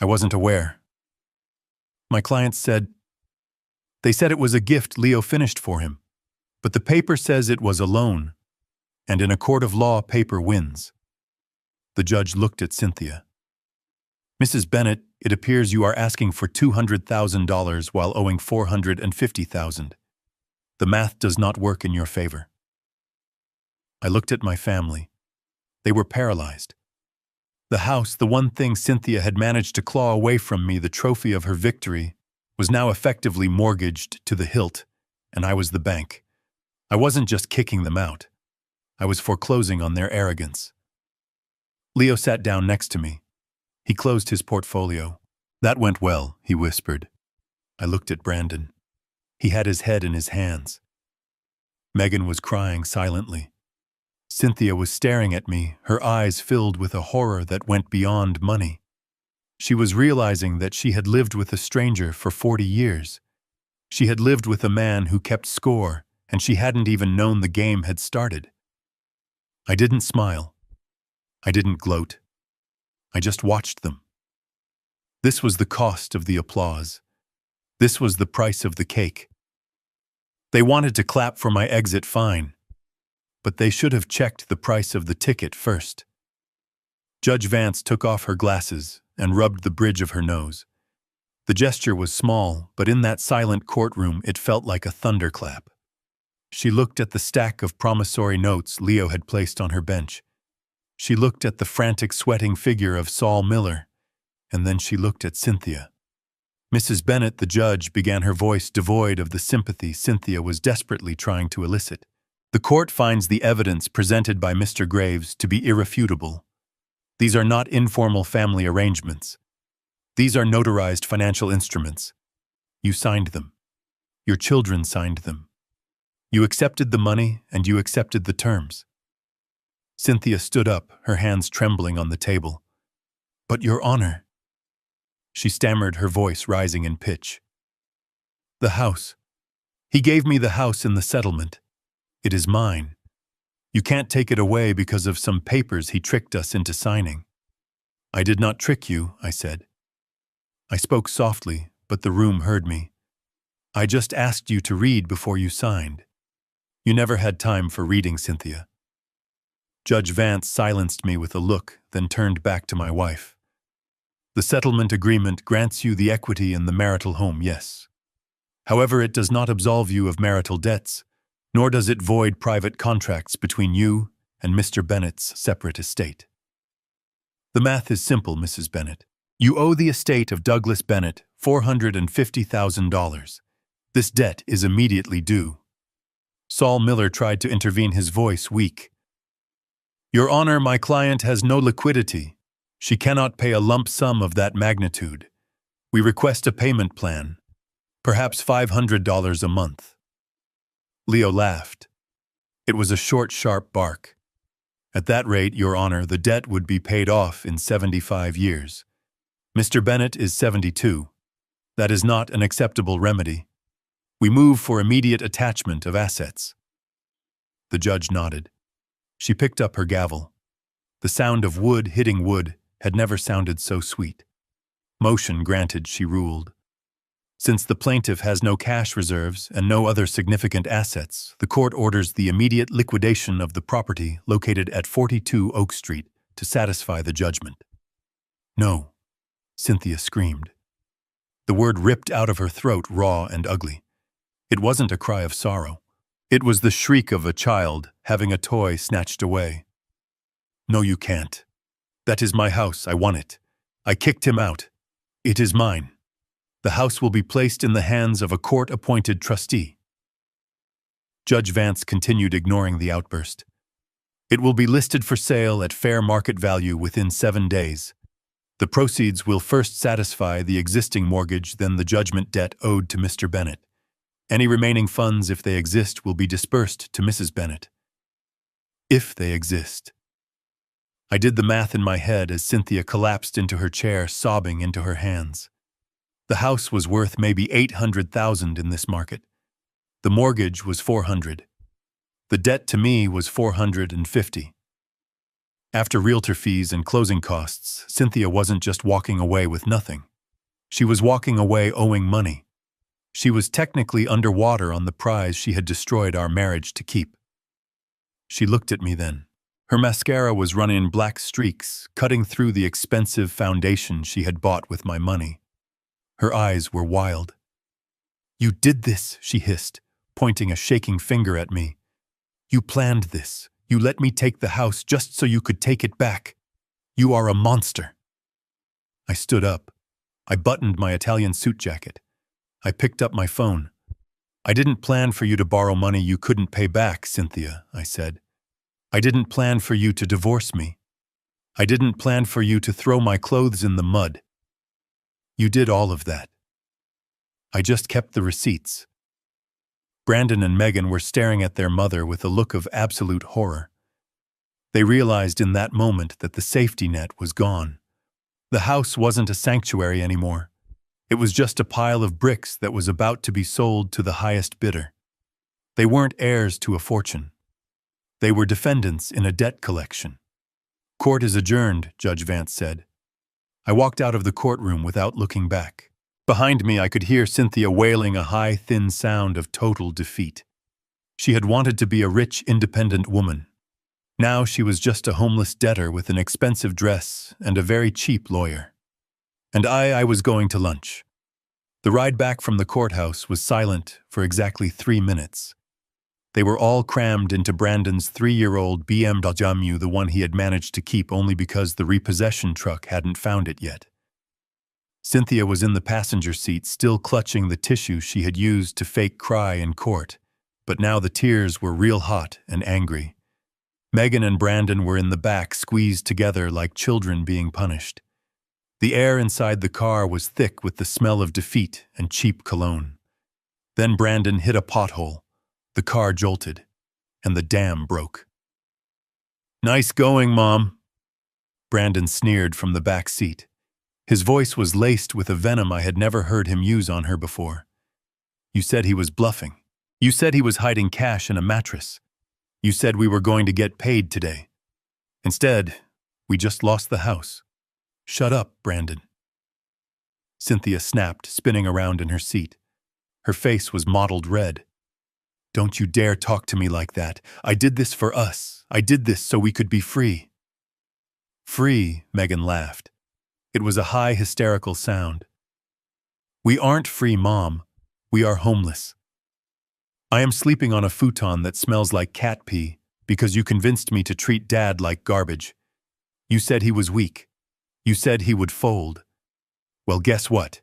wasn't aware. My clients said, they said it was a gift Leo finished for him, but the paper says it was a loan, and in a court of law, paper wins. The judge looked at Cynthia. Mrs. Bennett, it appears you are asking for $200,000 while owing $450,000. The math does not work in your favor. I looked at my family. They were paralyzed. The house, the one thing Cynthia had managed to claw away from me, the trophy of her victory, was now effectively mortgaged to the hilt, and I was the bank. I wasn't just kicking them out. I was foreclosing on their arrogance. Leo sat down next to me. He closed his portfolio. "That went well," he whispered. I looked at Brandon. He had his head in his hands. Megan was crying silently. Cynthia was staring at me, her eyes filled with a horror that went beyond money. She was realizing that she had lived with a stranger for 40 years. She had lived with a man who kept score, and she hadn't even known the game had started. I didn't smile. I didn't gloat. I just watched them. This was the cost of the applause. This was the price of the cake. They wanted to clap for my exit, fine, but they should have checked the price of the ticket first. Judge Vance took off her glasses and rubbed the bridge of her nose. The gesture was small, but in that silent courtroom it felt like a thunderclap. She looked at the stack of promissory notes Leo had placed on her bench. She looked at the frantic, sweating figure of Saul Miller, and then she looked at Cynthia. Mrs. Bennett, the judge, began, her voice devoid of the sympathy Cynthia was desperately trying to elicit. "The court finds the evidence presented by Mr. Graves to be irrefutable. These are not informal family arrangements. These are notarized financial instruments. You signed them. Your children signed them. You accepted the money and you accepted the terms." Cynthia stood up, her hands trembling on the table. "But, Your Honor," she stammered, her voice rising in pitch. "The house. He gave me the house in the settlement. It is mine. You can't take it away because of some papers he tricked us into signing." "I did not trick you," I said. I spoke softly, but the room heard me. "I just asked you to read before you signed. You never had time for reading, Cynthia." Judge Vance silenced me with a look, then turned back to my wife. "The settlement agreement grants you the equity in the marital home, yes. However, it does not absolve you of marital debts, nor does it void private contracts between you and Mr. Bennett's separate estate. The math is simple, Mrs. Bennett. You owe the estate of Douglas Bennett $450,000. This debt is immediately due." Saul Miller tried to intervene, his voice weak. "Your Honor, my client has no liquidity. She cannot pay a lump sum of that magnitude. We request a payment plan, perhaps $500 a month." Leo laughed. It was a short, sharp bark. "At that rate, Your Honor, the debt would be paid off in 75 years. Mr. Bennett is 72. That is not an acceptable remedy. We move for immediate attachment of assets." The judge nodded. She picked up her gavel. The sound of wood hitting wood had never sounded so sweet. "Motion granted," she ruled. "Since the plaintiff has no cash reserves and no other significant assets, the court orders the immediate liquidation of the property located at 42 Oak Street to satisfy the judgment." "No," Cynthia screamed. The word ripped out of her throat, raw and ugly. It wasn't a cry of sorrow. It was the shriek of a child having a toy snatched away. "No, you can't. That is my house. I won it. I kicked him out. It is mine. The house will be placed in the hands of a court-appointed trustee." Judge Vance continued, ignoring the outburst. "It will be listed for sale at fair market value within 7 days. The proceeds will first satisfy the existing mortgage, then the judgment debt owed to Mr. Bennett. Any remaining funds, if they exist, will be dispersed to Mrs. Bennett." If they exist. I did the math in my head as Cynthia collapsed into her chair, sobbing into her hands. The house was worth maybe $800,000 in this market. The mortgage was $400. The debt to me was $450. After realtor fees and closing costs, Cynthia wasn't just walking away with nothing. She was walking away owing money. She was technically underwater on the prize she had destroyed our marriage to keep. She looked at me then. Her mascara was running in black streaks, cutting through the expensive foundation she had bought with my money. Her eyes were wild. "You did this," she hissed, pointing a shaking finger at me. "You planned this. You let me take the house just so you could take it back. You are a monster. I stood up. I buttoned my Italian suit jacket. I picked up my phone. I didn't plan for you to borrow money you couldn't pay back, Cynthia, I said. I didn't plan for you to divorce me. I didn't plan for you to throw my clothes in the mud. You did all of that. I just kept the receipts. Brandon and Megan were staring at their mother with a look of absolute horror. They realized in that moment that the safety net was gone. The house wasn't a sanctuary anymore. It was just a pile of bricks that was about to be sold to the highest bidder. They weren't heirs to a fortune. They were defendants in a debt collection. Court is adjourned, Judge Vance said. I walked out of the courtroom without looking back. Behind me, I could hear Cynthia wailing a high, thin sound of total defeat. She had wanted to be a rich, independent woman. Now she was just a homeless debtor with an expensive dress and a very cheap lawyer. And I was going to lunch. The ride back from the courthouse was silent for exactly 3 minutes. They were all crammed into Brandon's 3-year-old BMW, the one he had managed to keep only because the repossession truck hadn't found it yet. Cynthia was in the passenger seat, still clutching the tissue she had used to fake cry in court, but now the tears were real hot and angry. Megan and Brandon were in the back, squeezed together like children being punished. The air inside the car was thick with the smell of defeat and cheap cologne. Then Brandon hit a pothole. The car jolted, and the dam broke. "Nice going, Mom," Brandon sneered from the back seat. His voice was laced with a venom I had never heard him use on her before. "You said he was bluffing. You said he was hiding cash in a mattress. You said we were going to get paid today. Instead, we just lost the house. Shut up, Brandon." Cynthia snapped, spinning around in her seat. Her face was mottled red. "Don't you dare talk to me like that. I did this for us. I did this so we could be free." "Free," Megan laughed. It was a high, hysterical sound. "We aren't free, Mom. We are homeless. I am sleeping on a futon that smells like cat pee because you convinced me to treat Dad like garbage. You said he was weak. You said he would fold. Well, guess what?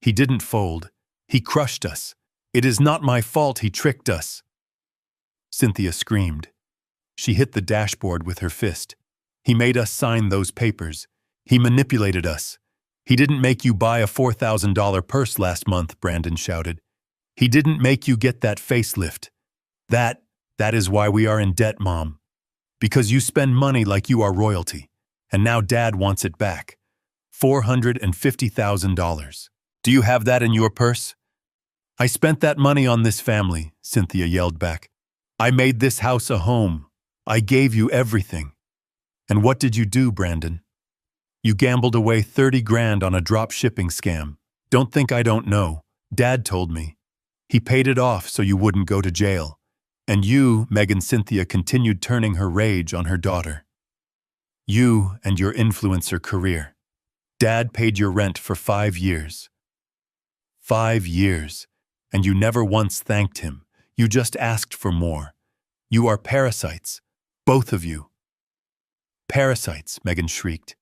He didn't fold. He crushed us. It is not my fault he tricked us." Cynthia screamed. She hit the dashboard with her fist. "He made us sign those papers. He manipulated us. He didn't make you buy a $4,000 purse last month," Brandon shouted. "He didn't make you get that facelift. That is why we are in debt, Mom. Because you spend money like you are royalty. And now Dad wants it back. $450,000. Do you have that in your purse?" "I spent that money on this family," Cynthia yelled back. "I made this house a home. I gave you everything. And what did you do, Brandon? You gambled away 30 grand on a drop shipping scam. Don't think I don't know. Dad told me. He paid it off so you wouldn't go to jail. And you," Megan Cynthia continued, turning her rage on her daughter. "You and your influencer career. Dad paid your rent for 5 years. 5 years. And you never once thanked him. You just asked for more. You are parasites. Both of you." "Parasites," Megan shrieked.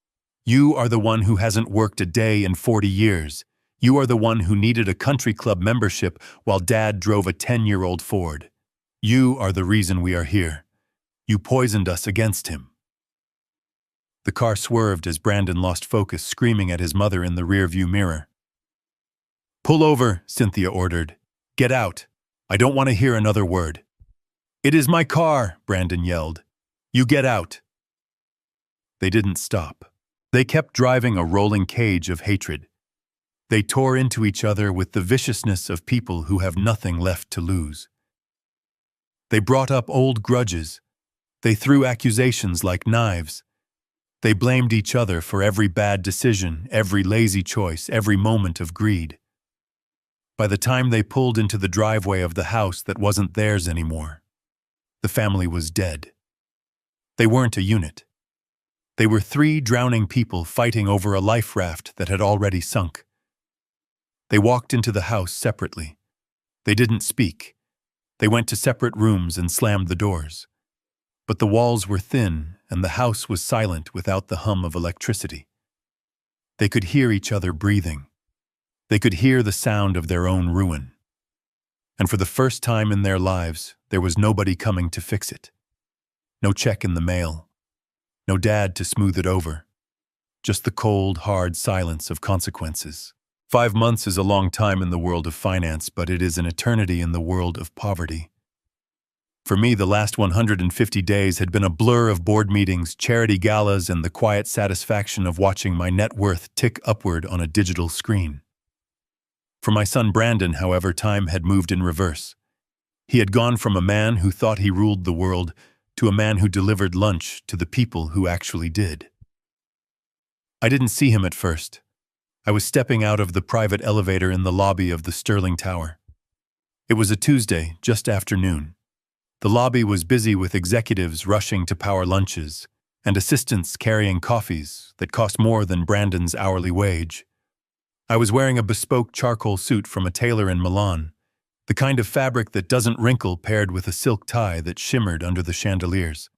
"You are the one who hasn't worked a day in 40 years. You are the one who needed a country club membership while Dad drove a 10-year-old Ford. You are the reason we are here. You poisoned us against him." The car swerved as Brandon lost focus, screaming at his mother in the rearview mirror. "Pull over," Cynthia ordered. "Get out. I don't want to hear another word." "It is my car," Brandon yelled. "You get out." They didn't stop. They kept driving a rolling cage of hatred. They tore into each other with the viciousness of people who have nothing left to lose. They brought up old grudges. They threw accusations like knives. They blamed each other for every bad decision, every lazy choice, every moment of greed. By the time they pulled into the driveway of the house that wasn't theirs anymore, the family was dead. They weren't a unit. They were 3 drowning people fighting over a life raft that had already sunk. They walked into the house separately. They didn't speak. They went to separate rooms and slammed the doors. But the walls were thin, and the house was silent without the hum of electricity. They could hear each other breathing. They could hear the sound of their own ruin. And for the first time in their lives, there was nobody coming to fix it. No check in the mail. No dad to smooth it over. Just the cold, hard silence of consequences. 5 months is a long time in the world of finance, but it is an eternity in the world of poverty. For me, the last 150 days had been a blur of board meetings, charity galas, and the quiet satisfaction of watching my net worth tick upward on a digital screen. For my son Brandon, however, time had moved in reverse. He had gone from a man who thought he ruled the world to a man who delivered lunch to the people who actually did. I didn't see him at first. I was stepping out of the private elevator in the lobby of the Sterling Tower. It was a Tuesday, just after noon. The lobby was busy with executives rushing to power lunches and assistants carrying coffees that cost more than Brandon's hourly wage. I was wearing a bespoke charcoal suit from a tailor in Milan, the kind of fabric that doesn't wrinkle paired with a silk tie that shimmered under the chandeliers.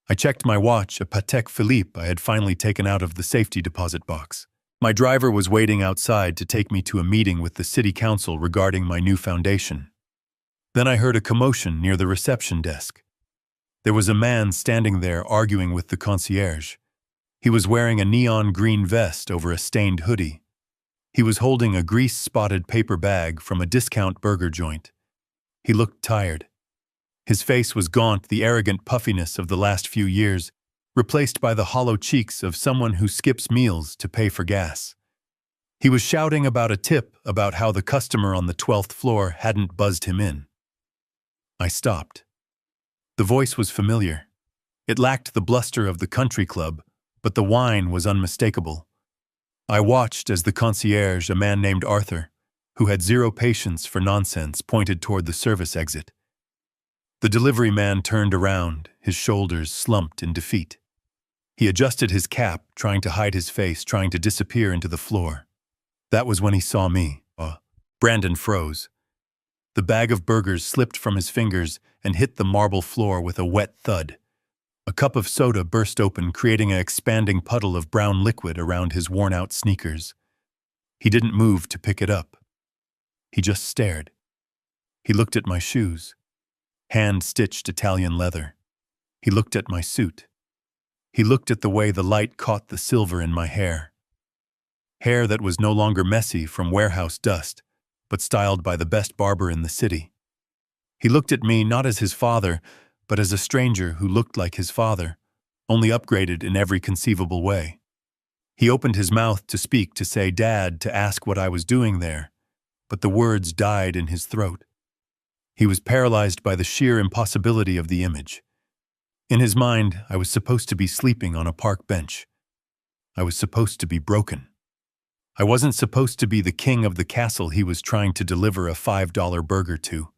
I checked my watch, a Patek Philippe I had finally taken out of the safety deposit box. My driver was waiting outside to take me to a meeting with the city council regarding my new foundation. Then I heard a commotion near the reception desk. There was a man standing there arguing with the concierge. He was wearing a neon green vest over a stained hoodie. He was holding a grease-spotted paper bag from a discount burger joint. He looked tired. His face was gaunt, the arrogant puffiness of the last few years, replaced by the hollow cheeks of someone who skips meals to pay for gas. He was shouting about a tip about how the customer on the 12th floor hadn't buzzed him in. I stopped. The voice was familiar. It lacked the bluster of the country club, but the whine was unmistakable. I watched as the concierge, a man named Arthur, who had zero patience for nonsense, pointed toward the service exit. The delivery man turned around, his shoulders slumped in defeat. He adjusted his cap, trying to hide his face, trying to disappear into the floor. That was when he saw me. Brandon froze. The bag of burgers slipped from his fingers and hit the marble floor with a wet thud. A cup of soda burst open, creating an expanding puddle of brown liquid around his worn-out sneakers. He didn't move to pick it up. He just stared. He looked at my shoes. Hand-stitched Italian leather. He looked at my suit. He looked at the way the light caught the silver in my hair. Hair that was no longer messy from warehouse dust, but styled by the best barber in the city. He looked at me not as his father, but as a stranger who looked like his father, only upgraded in every conceivable way. He opened his mouth to speak, to say "Dad," to ask what I was doing there, but the words died in his throat. He was paralyzed by the sheer impossibility of the image. In his mind, I was supposed to be sleeping on a park bench. I was supposed to be broken. I wasn't supposed to be the king of the castle he was trying to deliver a $5 burger to.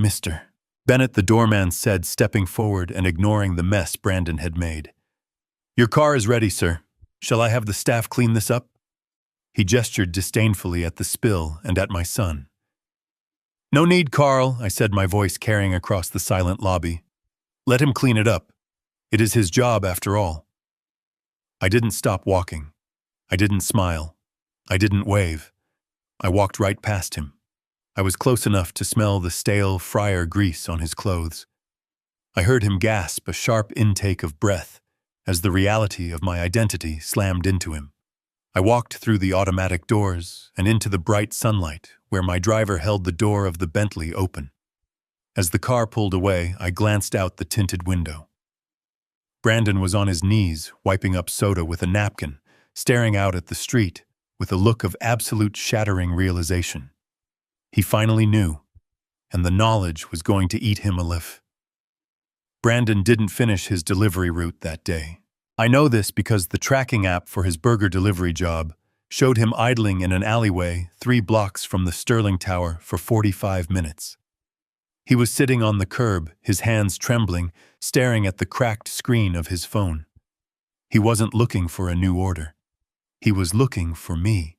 "Mr. Bennett," the doorman said, stepping forward and ignoring the mess Brandon had made. "Your car is ready, sir. Shall I have the staff clean this up?" He gestured disdainfully at the spill and at my son. "No need, Carl," I said, my voice carrying across the silent lobby. "Let him clean it up. It is his job, after all." I didn't stop walking. I didn't smile. I didn't wave. I walked right past him. I was close enough to smell the stale fryer grease on his clothes. I heard him gasp a sharp intake of breath as the reality of my identity slammed into him. I walked through the automatic doors and into the bright sunlight where my driver held the door of the Bentley open. As the car pulled away, I glanced out the tinted window. Brandon was on his knees, wiping up soda with a napkin, staring out at the street with a look of absolute shattering realization. He finally knew, and the knowledge was going to eat him alive. Brandon didn't finish his delivery route that day. I know this because the tracking app for his burger delivery job showed him idling in an alleyway 3 blocks from the Sterling Tower for 45 minutes. He was sitting on the curb, his hands trembling, staring at the cracked screen of his phone. He wasn't looking for a new order. He was looking for me.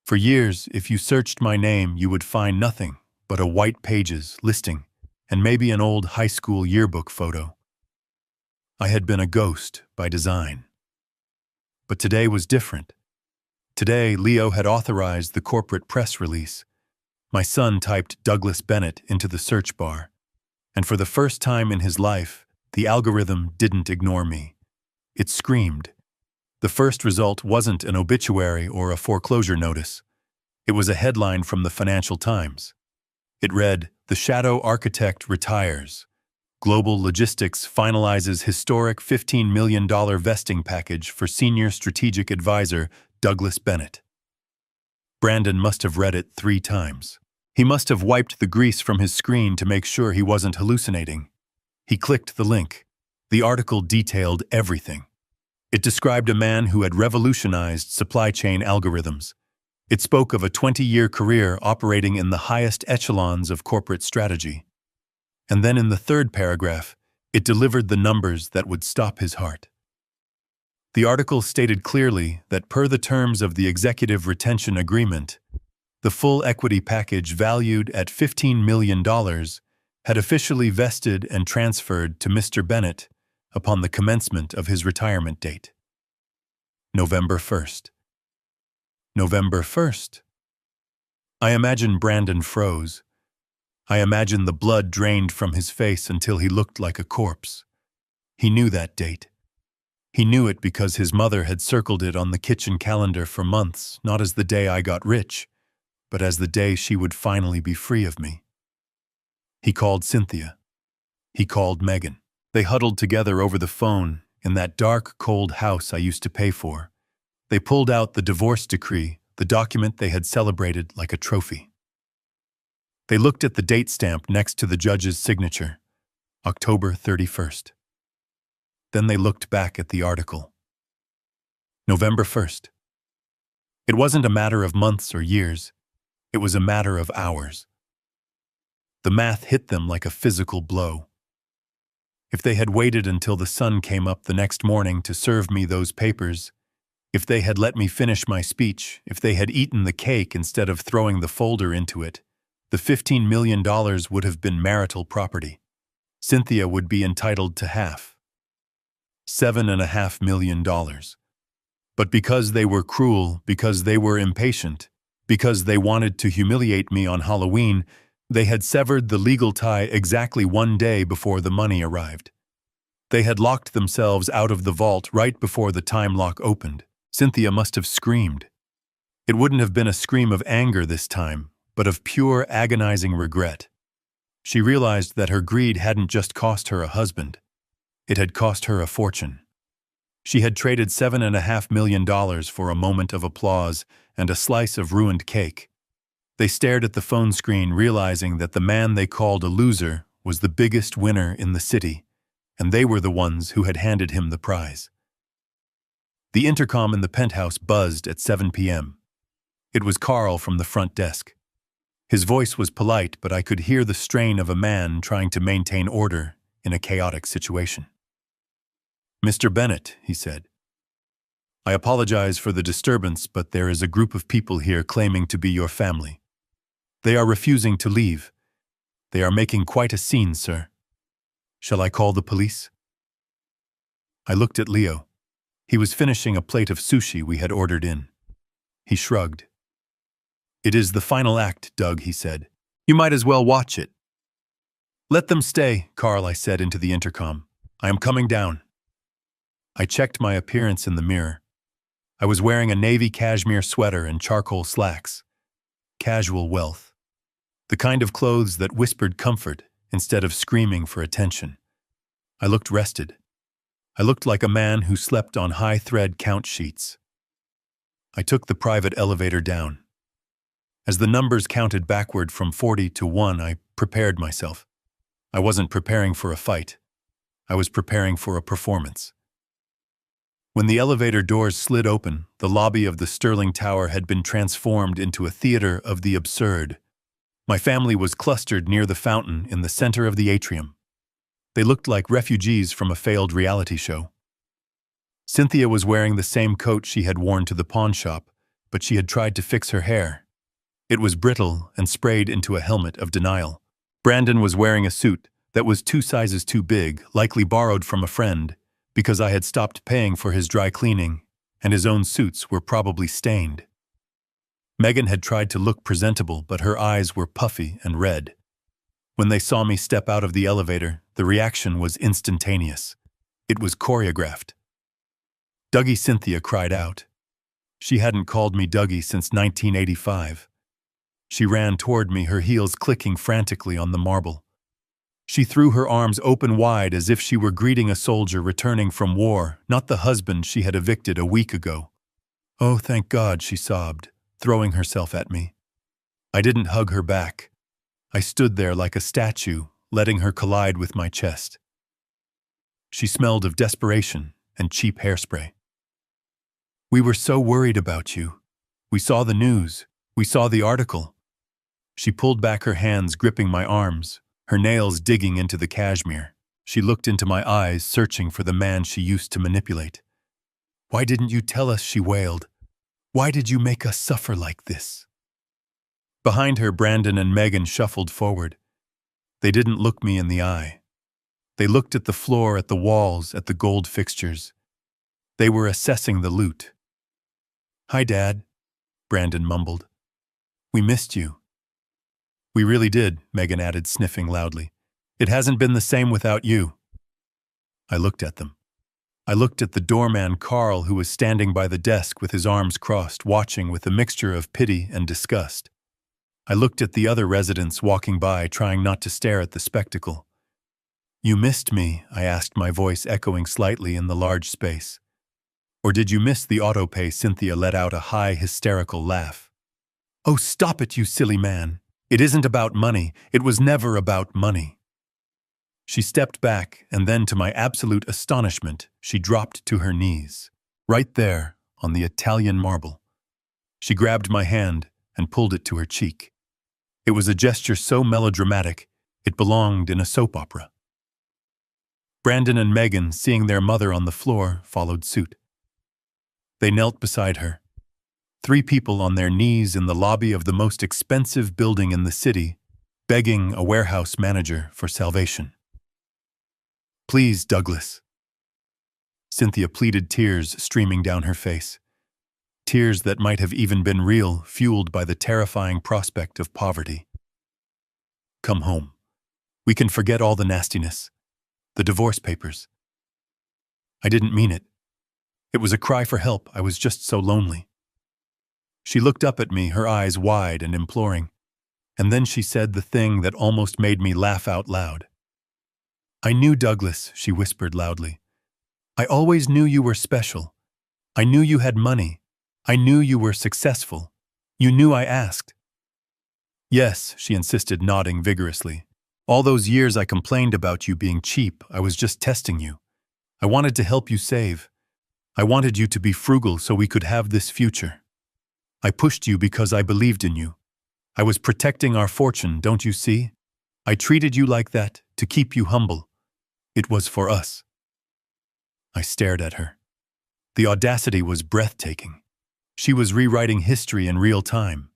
For years, if you searched my name, you would find nothing but a white pages listing and maybe an old high school yearbook photo. I had been a ghost by design. But today was different. Today, Leo had authorized the corporate press release. My son typed Douglas Bennett into the search bar, and for the first time in his life, the algorithm didn't ignore me. It screamed. The first result wasn't an obituary or a foreclosure notice. It was a headline from the Financial Times. It read, "The Shadow Architect Retires. Global Logistics finalizes historic $15 million vesting package for Senior Strategic Advisor Douglas Bennett." Brandon must have read it 3 times. He must have wiped the grease from his screen to make sure he wasn't hallucinating. He clicked the link. The article detailed everything. It described a man who had revolutionized supply chain algorithms. It spoke of a 20-year career operating in the highest echelons of corporate strategy. And then in the 3rd paragraph, it delivered the numbers that would stop his heart. The article stated clearly that per the terms of the Executive Retention Agreement, the full equity package valued at $15 million had officially vested and transferred to Mr. Bennett upon the commencement of his retirement date. November 1st. November 1st. I imagine Brandon froze. I imagine the blood drained from his face until he looked like a corpse. He knew that date. He knew it because his mother had circled it on the kitchen calendar for months, not as the day I got rich, but as the day she would finally be free of me. He called Cynthia. He called Megan. They huddled together over the phone in that dark, cold house I used to pay for. They pulled out the divorce decree, the document they had celebrated like a trophy. They looked at the date stamp next to the judge's signature, October 31st. Then they looked back at the article. November 1st. It wasn't a matter of months or years. It was a matter of hours. The math hit them like a physical blow. If they had waited until the sun came up the next morning to serve me those papers, if they had let me finish my speech, if they had eaten the cake instead of throwing the folder into it, the $15 million would have been marital property. Cynthia would be entitled to half. $7.5 million. But because they were cruel, because they were impatient, because they wanted to humiliate me on Halloween, they had severed the legal tie exactly 1 day before the money arrived. They had locked themselves out of the vault right before the time lock opened. Cynthia must have screamed. It wouldn't have been a scream of anger this time, but of pure, agonizing regret. She realized that her greed hadn't just cost her a husband. It had cost her a fortune. She had traded $7.5 million for a moment of applause and a slice of ruined cake. They stared at the phone screen, realizing that the man they called a loser was the biggest winner in the city, and they were the ones who had handed him the prize. The intercom in the penthouse buzzed at 7 p.m. It was Carl from the front desk. His voice was polite, but I could hear the strain of a man trying to maintain order in a chaotic situation. "Mr. Bennett," he said, "I apologize for the disturbance, but there is a group of people here claiming to be your family. They are refusing to leave. They are making quite a scene, sir. Shall I call the police?" I looked at Leo. He was finishing a plate of sushi we had ordered in. He shrugged. "It is the final act, Doug," he said. "You might as well watch it." "Let them stay," Carl, I said into the intercom. "I am coming down." I checked my appearance in the mirror. I was wearing a navy cashmere sweater and charcoal slacks. Casual wealth. The kind of clothes that whispered comfort instead of screaming for attention. I looked rested. I looked like a man who slept on high-thread count sheets. I took the private elevator down. As the numbers counted backward from 40 to 1, I prepared myself. I wasn't preparing for a fight. I was preparing for a performance. When the elevator doors slid open, the lobby of the Sterling Tower had been transformed into a theater of the absurd. My family was clustered near the fountain in the center of the atrium. They looked like refugees from a failed reality show. Cynthia was wearing the same coat she had worn to the pawn shop, but she had tried to fix her hair. It was brittle and sprayed into a helmet of denial. Brandon was wearing a suit that was 2 sizes too big, likely borrowed from a friend, because I had stopped paying for his dry cleaning, and his own suits were probably stained. Megan had tried to look presentable, but her eyes were puffy and red. When they saw me step out of the elevator, the reaction was instantaneous. It was choreographed. "Dougie!" Cynthia cried out. She hadn't called me Dougie since 1985. She ran toward me, her heels clicking frantically on the marble. She threw her arms open wide as if she were greeting a soldier returning from war, not the husband she had evicted a week ago. "Oh, thank God," she sobbed, throwing herself at me. I didn't hug her back. I stood there like a statue, letting her collide with my chest. She smelled of desperation and cheap hairspray. "We were so worried about you. We saw the news. We saw the article." She pulled back her hands, gripping my arms, her nails digging into the cashmere. She looked into my eyes, searching for the man she used to manipulate. "Why didn't you tell us?" she wailed. "Why did you make us suffer like this?" Behind her, Brandon and Megan shuffled forward. They didn't look me in the eye. They looked at the floor, at the walls, at the gold fixtures. They were assessing the loot. "Hi, Dad," Brandon mumbled. "We missed you." "We really did," Megan added, sniffing loudly. "It hasn't been the same without you." I looked at them. I looked at the doorman, Carl, who was standing by the desk with his arms crossed, watching with a mixture of pity and disgust. I looked at the other residents walking by, trying not to stare at the spectacle. "You missed me?" I asked, my voice echoing slightly in the large space. "Or did you miss the autopay?" Cynthia let out a high, hysterical laugh. "Oh, stop it, you silly man. It isn't about money. It was never about money." She stepped back, and then, to my absolute astonishment, she dropped to her knees, right there on the Italian marble. She grabbed my hand and pulled it to her cheek. It was a gesture so melodramatic, it belonged in a soap opera. Brandon and Megan, seeing their mother on the floor, followed suit. They knelt beside her. 3 people on their knees in the lobby of the most expensive building in the city, begging a warehouse manager for salvation. "Please, Douglas." Cynthia pleaded, tears streaming down her face. Tears that might have even been real, fueled by the terrifying prospect of poverty. "Come home. We can forget all the nastiness. The divorce papers." I didn't mean it. It was a cry for help. I was just so lonely. She looked up at me, her eyes wide and imploring. And then she said the thing that almost made me laugh out loud. "I knew, Douglas," she whispered loudly. "I always knew you were special. I knew you had money. I knew you were successful. You knew I asked." "Yes," she insisted, nodding vigorously. "All those years I complained about you being cheap. I was just testing you. I wanted to help you save. I wanted you to be frugal so we could have this future. I pushed you because I believed in you. I was protecting our fortune, don't you see? I treated you like that, to keep you humble. It was for us." I stared at her. The audacity was breathtaking. She was rewriting history in real time.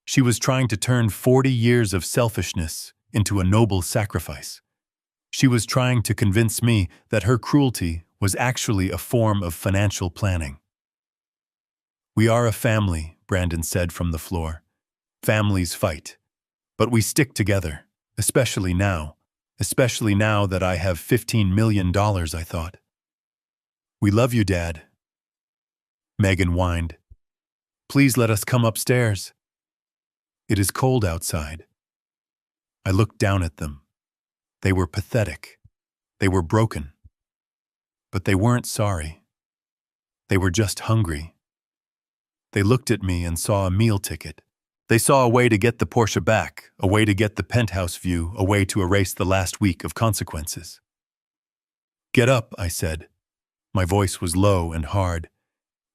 She was trying to turn 40 years of selfishness into a noble sacrifice. She was trying to convince me that her cruelty was actually a form of financial planning. "We are a family," Brandon said from the floor. "Families fight. But we stick together, especially now that I have $15 million, I thought." "We love you, Dad." Megan whined. "Please let us come upstairs." "It is cold outside." I looked down at them. They were pathetic. They were broken. But they weren't sorry. They were just hungry. They looked at me and saw a meal ticket. They saw a way to get the Porsche back, a way to get the penthouse view, a way to erase the last week of consequences. "Get up," I said. My voice was low and hard.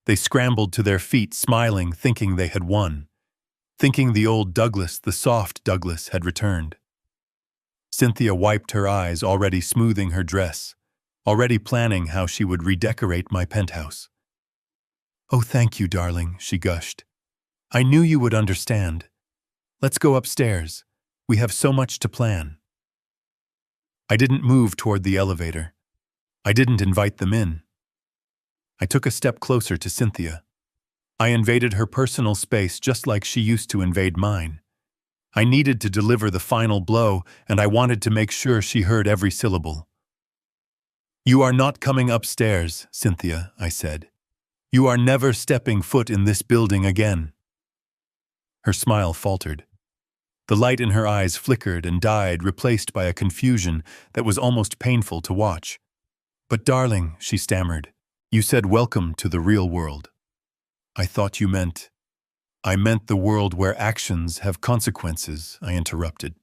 They scrambled to their feet, smiling, thinking they had won. Thinking the old Douglas, the soft Douglas, had returned. Cynthia wiped her eyes, already smoothing her dress, already planning how she would redecorate my penthouse. "Oh, thank you, darling," she gushed. "I knew you would understand. Let's go upstairs. We have so much to plan." I didn't move toward the elevator. I didn't invite them in. I took a step closer to Cynthia. I invaded her personal space just like she used to invade mine. I needed to deliver the final blow, and I wanted to make sure she heard every syllable. "You are not coming upstairs, Cynthia," I said. "You are never stepping foot in this building again." Her smile faltered. The light in her eyes flickered and died, replaced by a confusion that was almost painful to watch. "But darling," she stammered, "you said welcome to the real world." "I thought you meant—" "I meant the world where actions have consequences," I interrupted.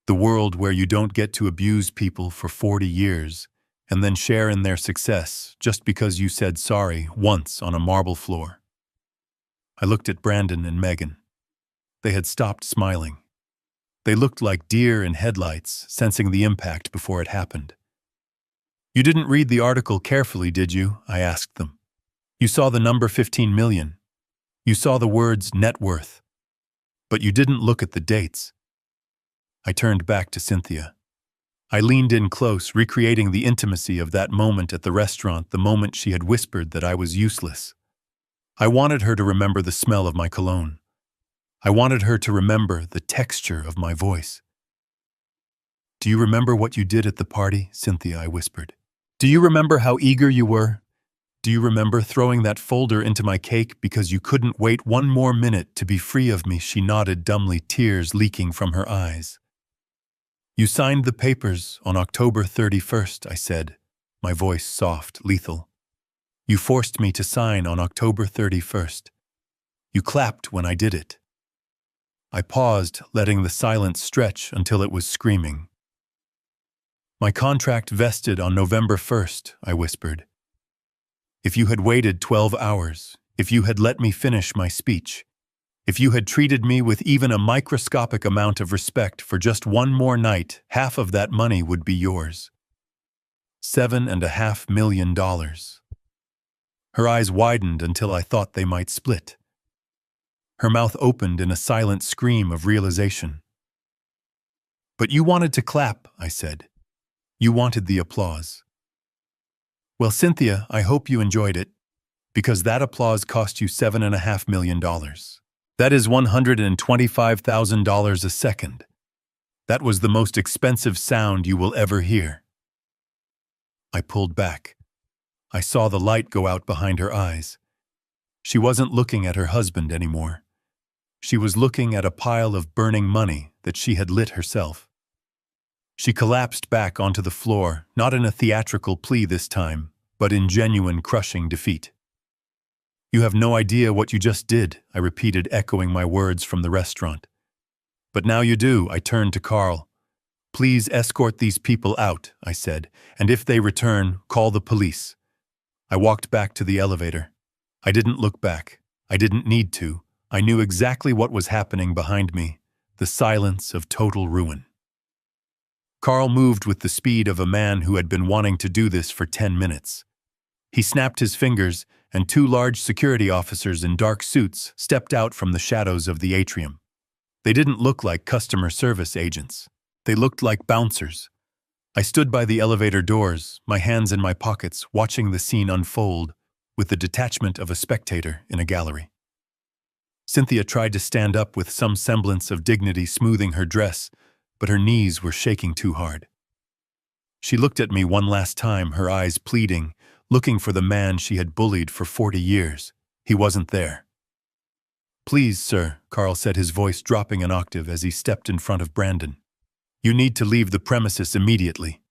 "The world where you don't get to abuse people for 40 years and then share in their success just because you said sorry once on a marble floor." I looked at Brandon and Megan. They had stopped smiling. They looked like deer in headlights, sensing the impact before it happened. "You didn't read the article carefully, did you?" I asked them. "You saw the number 15 million. You saw the words net worth. But you didn't look at the dates." I turned back to Cynthia. I leaned in close, recreating the intimacy of that moment at the restaurant, the moment she had whispered that I was useless. I wanted her to remember the smell of my cologne. I wanted her to remember the texture of my voice. "Do you remember what you did at the party, Cynthia?" I whispered. "Do you remember how eager you were? Do you remember throwing that folder into my cake because you couldn't wait one more minute to be free of me?" She nodded dumbly, tears leaking from her eyes. "You signed the papers on October 31st, I said, my voice soft, lethal. "You forced me to sign on October 31st. You clapped when I did it." I paused, letting the silence stretch until it was screaming. "My contract vested on November 1st, I whispered. "If you had waited 12 hours, if you had let me finish my speech, if you had treated me with even a microscopic amount of respect for just one more night, half of that money would be yours. $7.5 million. Her eyes widened until I thought they might split. Her mouth opened in a silent scream of realization. "But you wanted to clap," I said. "You wanted the applause." "Well, Cynthia, I hope you enjoyed it, because that applause cost you $7.5 million. That is $125,000 a second. That was the most expensive sound you will ever hear." I pulled back. I saw the light go out behind her eyes. She wasn't looking at her husband anymore. She was looking at a pile of burning money that she had lit herself. She collapsed back onto the floor, not in a theatrical plea this time, but in genuine crushing defeat. "You have no idea what you just did," I repeated, echoing my words from the restaurant. "But now you do," I turned to Carl. "Please escort these people out," I said, "and if they return, call the police." I walked back to the elevator. I didn't look back. I didn't need to. I knew exactly what was happening behind me, the silence of total ruin. Carl moved with the speed of a man who had been wanting to do this for 10 minutes. He snapped his fingers, and 2 large security officers in dark suits stepped out from the shadows of the atrium. They didn't look like customer service agents. They looked like bouncers. I stood by the elevator doors, my hands in my pockets, watching the scene unfold with the detachment of a spectator in a gallery. Cynthia tried to stand up with some semblance of dignity, smoothing her dress, but her knees were shaking too hard. She looked at me one last time, her eyes pleading, looking for the man she had bullied for 40 years. He wasn't there. "Please, sir," Carl said, his voice dropping an octave as he stepped in front of Brandon. "You need to leave the premises immediately."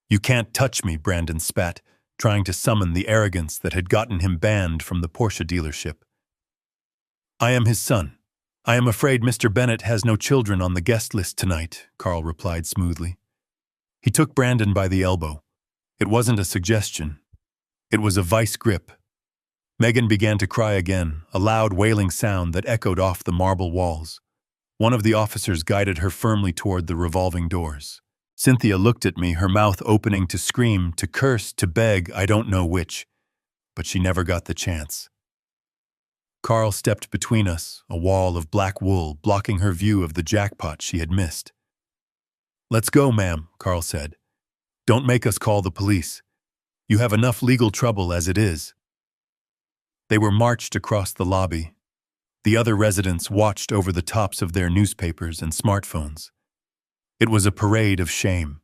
"You can't touch me," Brandon spat, trying to summon the arrogance that had gotten him banned from the Porsche dealership. "I am his son. I am afraid Mr. Bennett has no children on the guest list tonight," Carl replied smoothly. He took Brandon by the elbow. It wasn't a suggestion. It was a vice grip. Megan began to cry again, a loud wailing sound that echoed off the marble walls. One of the officers guided her firmly toward the revolving doors. Cynthia looked at me, her mouth opening to scream, to curse, to beg, I don't know which, but she never got the chance. Carl stepped between us, a wall of black wool blocking her view of the jackpot she had missed. "Let's go, ma'am," Carl said. Don't make us call the police. You have enough legal trouble as it is." They were marched across the lobby. The other residents watched over the tops of their newspapers and smartphones. It was a parade of shame.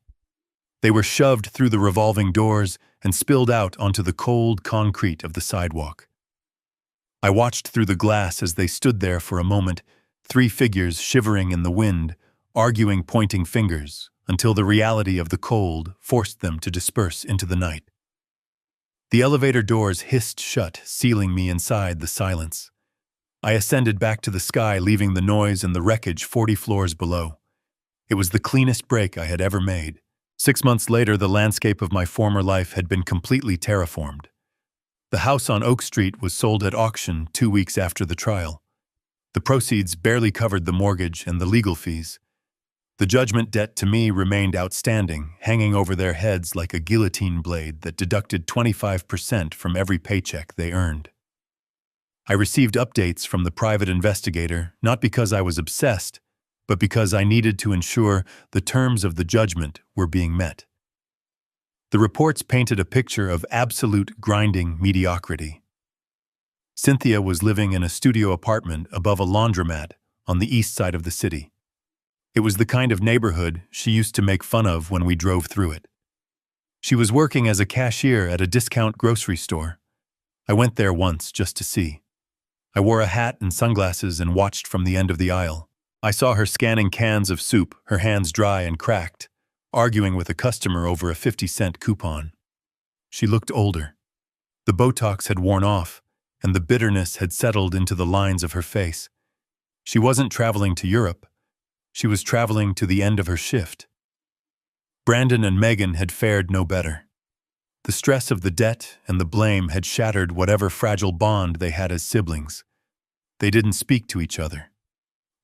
They were shoved through the revolving doors and spilled out onto the cold concrete of the sidewalk. I watched through the glass as they stood there for a moment, three figures shivering in the wind, arguing, pointing fingers, until the reality of the cold forced them to disperse into the night. The elevator doors hissed shut, sealing me inside the silence. I ascended back to the sky, leaving the noise and the wreckage 40 floors below. It was the cleanest break I had ever made. 6 months later, the landscape of my former life had been completely terraformed. The house on Oak Street was sold at auction 2 weeks after the trial. The proceeds barely covered the mortgage and the legal fees. The judgment debt to me remained outstanding, hanging over their heads like a guillotine blade that deducted 25% from every paycheck they earned. I received updates from the private investigator, not because I was obsessed, but because I needed to ensure the terms of the judgment were being met. The reports painted a picture of absolute grinding mediocrity. Cynthia was living in a studio apartment above a laundromat on the east side of the city. It was the kind of neighborhood she used to make fun of when we drove through it. She was working as a cashier at a discount grocery store. I went there once just to see. I wore a hat and sunglasses and watched from the end of the aisle. I saw her scanning cans of soup, her hands dry and cracked, arguing with a customer over a 50-cent coupon. She looked older. The Botox had worn off, and the bitterness had settled into the lines of her face. She wasn't traveling to Europe. She was traveling to the end of her shift. Brandon and Megan had fared no better. The stress of the debt and the blame had shattered whatever fragile bond they had as siblings. They didn't speak to each other.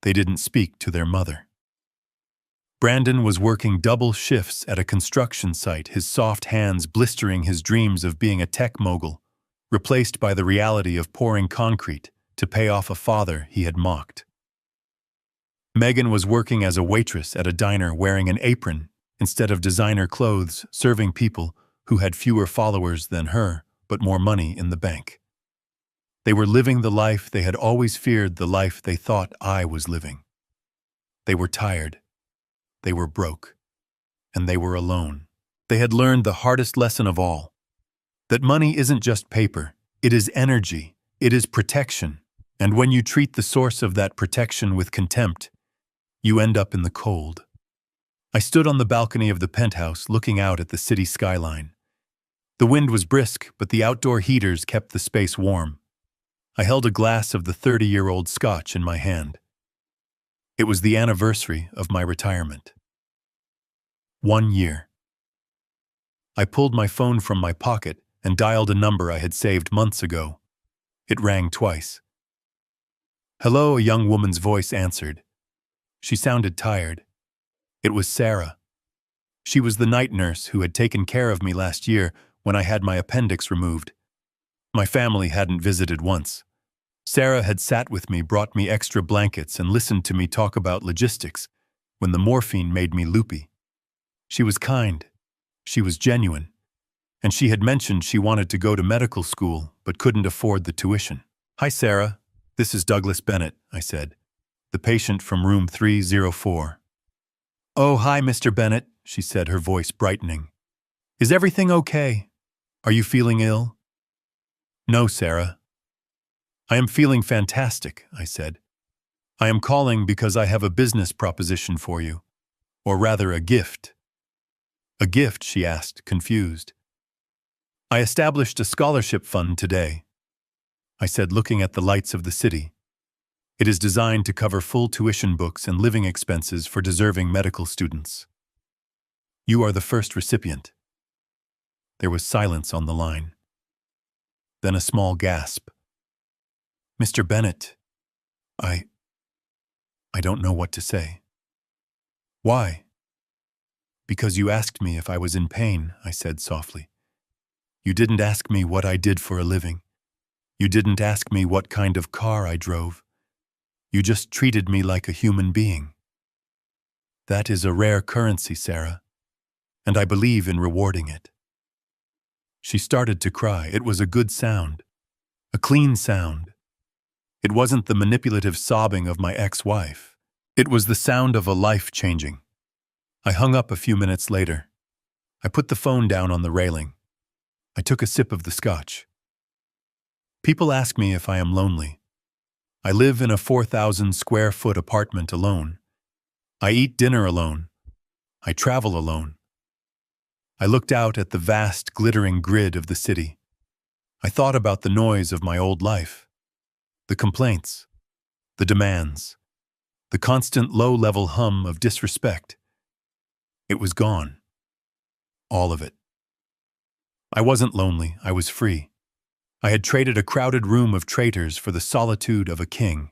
They didn't speak to their mother. Brandon was working double shifts at a construction site, his soft hands blistering his dreams of being a tech mogul, replaced by the reality of pouring concrete to pay off a father he had mocked. Megan was working as a waitress at a diner, wearing an apron instead of designer clothes, serving people who had fewer followers than her, but more money in the bank. They were living the life they had always feared, the life they thought I was living. They were tired. They were broke. And they were alone. They had learned the hardest lesson of all, that money isn't just paper, it is energy, it is protection, and when you treat the source of that protection with contempt, you end up in the cold. I stood on the balcony of the penthouse looking out at the city skyline. The wind was brisk, but the outdoor heaters kept the space warm. I held a glass of the 30-year-old scotch in my hand. It was the anniversary of my retirement. 1 year. I pulled my phone from my pocket and dialed a number I had saved months ago. It rang twice. "Hello," a young woman's voice answered. She sounded tired. It was Sarah. She was the night nurse who had taken care of me last year when I had my appendix removed. My family hadn't visited once. Sarah had sat with me, brought me extra blankets, and listened to me talk about logistics when the morphine made me loopy. She was kind. She was genuine. And she had mentioned she wanted to go to medical school but couldn't afford the tuition. "Hi, Sarah. This is Douglas Bennett," I said. "The patient from room 304. "Oh, hi, Mr. Bennett," she said, her voice brightening. "Is everything okay? Are you feeling ill?" "No, Sarah." "I am feeling fantastic," I said. "I am calling because I have a business proposition for you. Or rather, a gift." "A gift?" she asked, confused. "I established a scholarship fund today," I said, looking at the lights of the city. "It is designed to cover full tuition books and living expenses for deserving medical students. You are the first recipient." There was silence on the line. Then a small gasp. "Mr. Bennett, I don't know what to say." "Why?" "Because you asked me if I was in pain," I said softly. "You didn't ask me what I did for a living. You didn't ask me what kind of car I drove. You just treated me like a human being. That is a rare currency, Sarah. and I believe in rewarding it." She started to cry. It was a good sound, a clean sound. It wasn't the manipulative sobbing of my ex-wife. It was the sound of a life changing. I hung up a few minutes later. I put the phone down on the railing. I took a sip of the scotch. People ask me if I am lonely. I live in a 4,000 square foot apartment alone. I eat dinner alone. I travel alone. I looked out at the vast, glittering grid of the city. I thought about the noise of my old life, the complaints, the demands, the constant low-level hum of disrespect. It was gone. All of it. I wasn't lonely, I was free. I had traded a crowded room of traitors for the solitude of a king.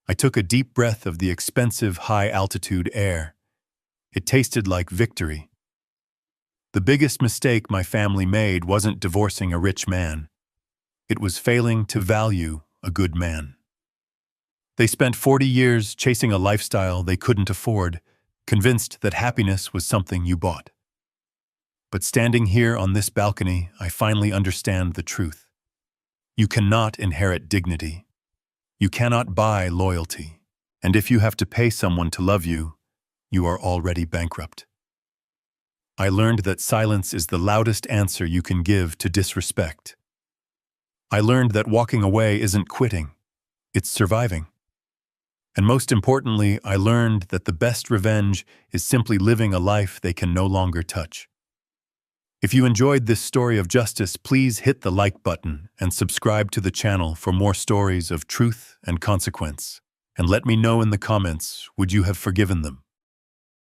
I took a deep breath of the expensive, high-altitude air. It tasted like victory. The biggest mistake my family made wasn't divorcing a rich man. It was failing to value a good man. They spent 40 years chasing a lifestyle they couldn't afford, convinced that happiness was something you bought. But standing here on this balcony, I finally understand the truth. You cannot inherit dignity. You cannot buy loyalty. And if you have to pay someone to love you, you are already bankrupt. I learned that silence is the loudest answer you can give to disrespect. I learned that walking away isn't quitting, it's surviving. And most importantly, I learned that the best revenge is simply living a life they can no longer touch. If you enjoyed this story of justice, please hit the like button and subscribe to the channel for more stories of truth and consequence. And let me know in the comments, would you have forgiven them?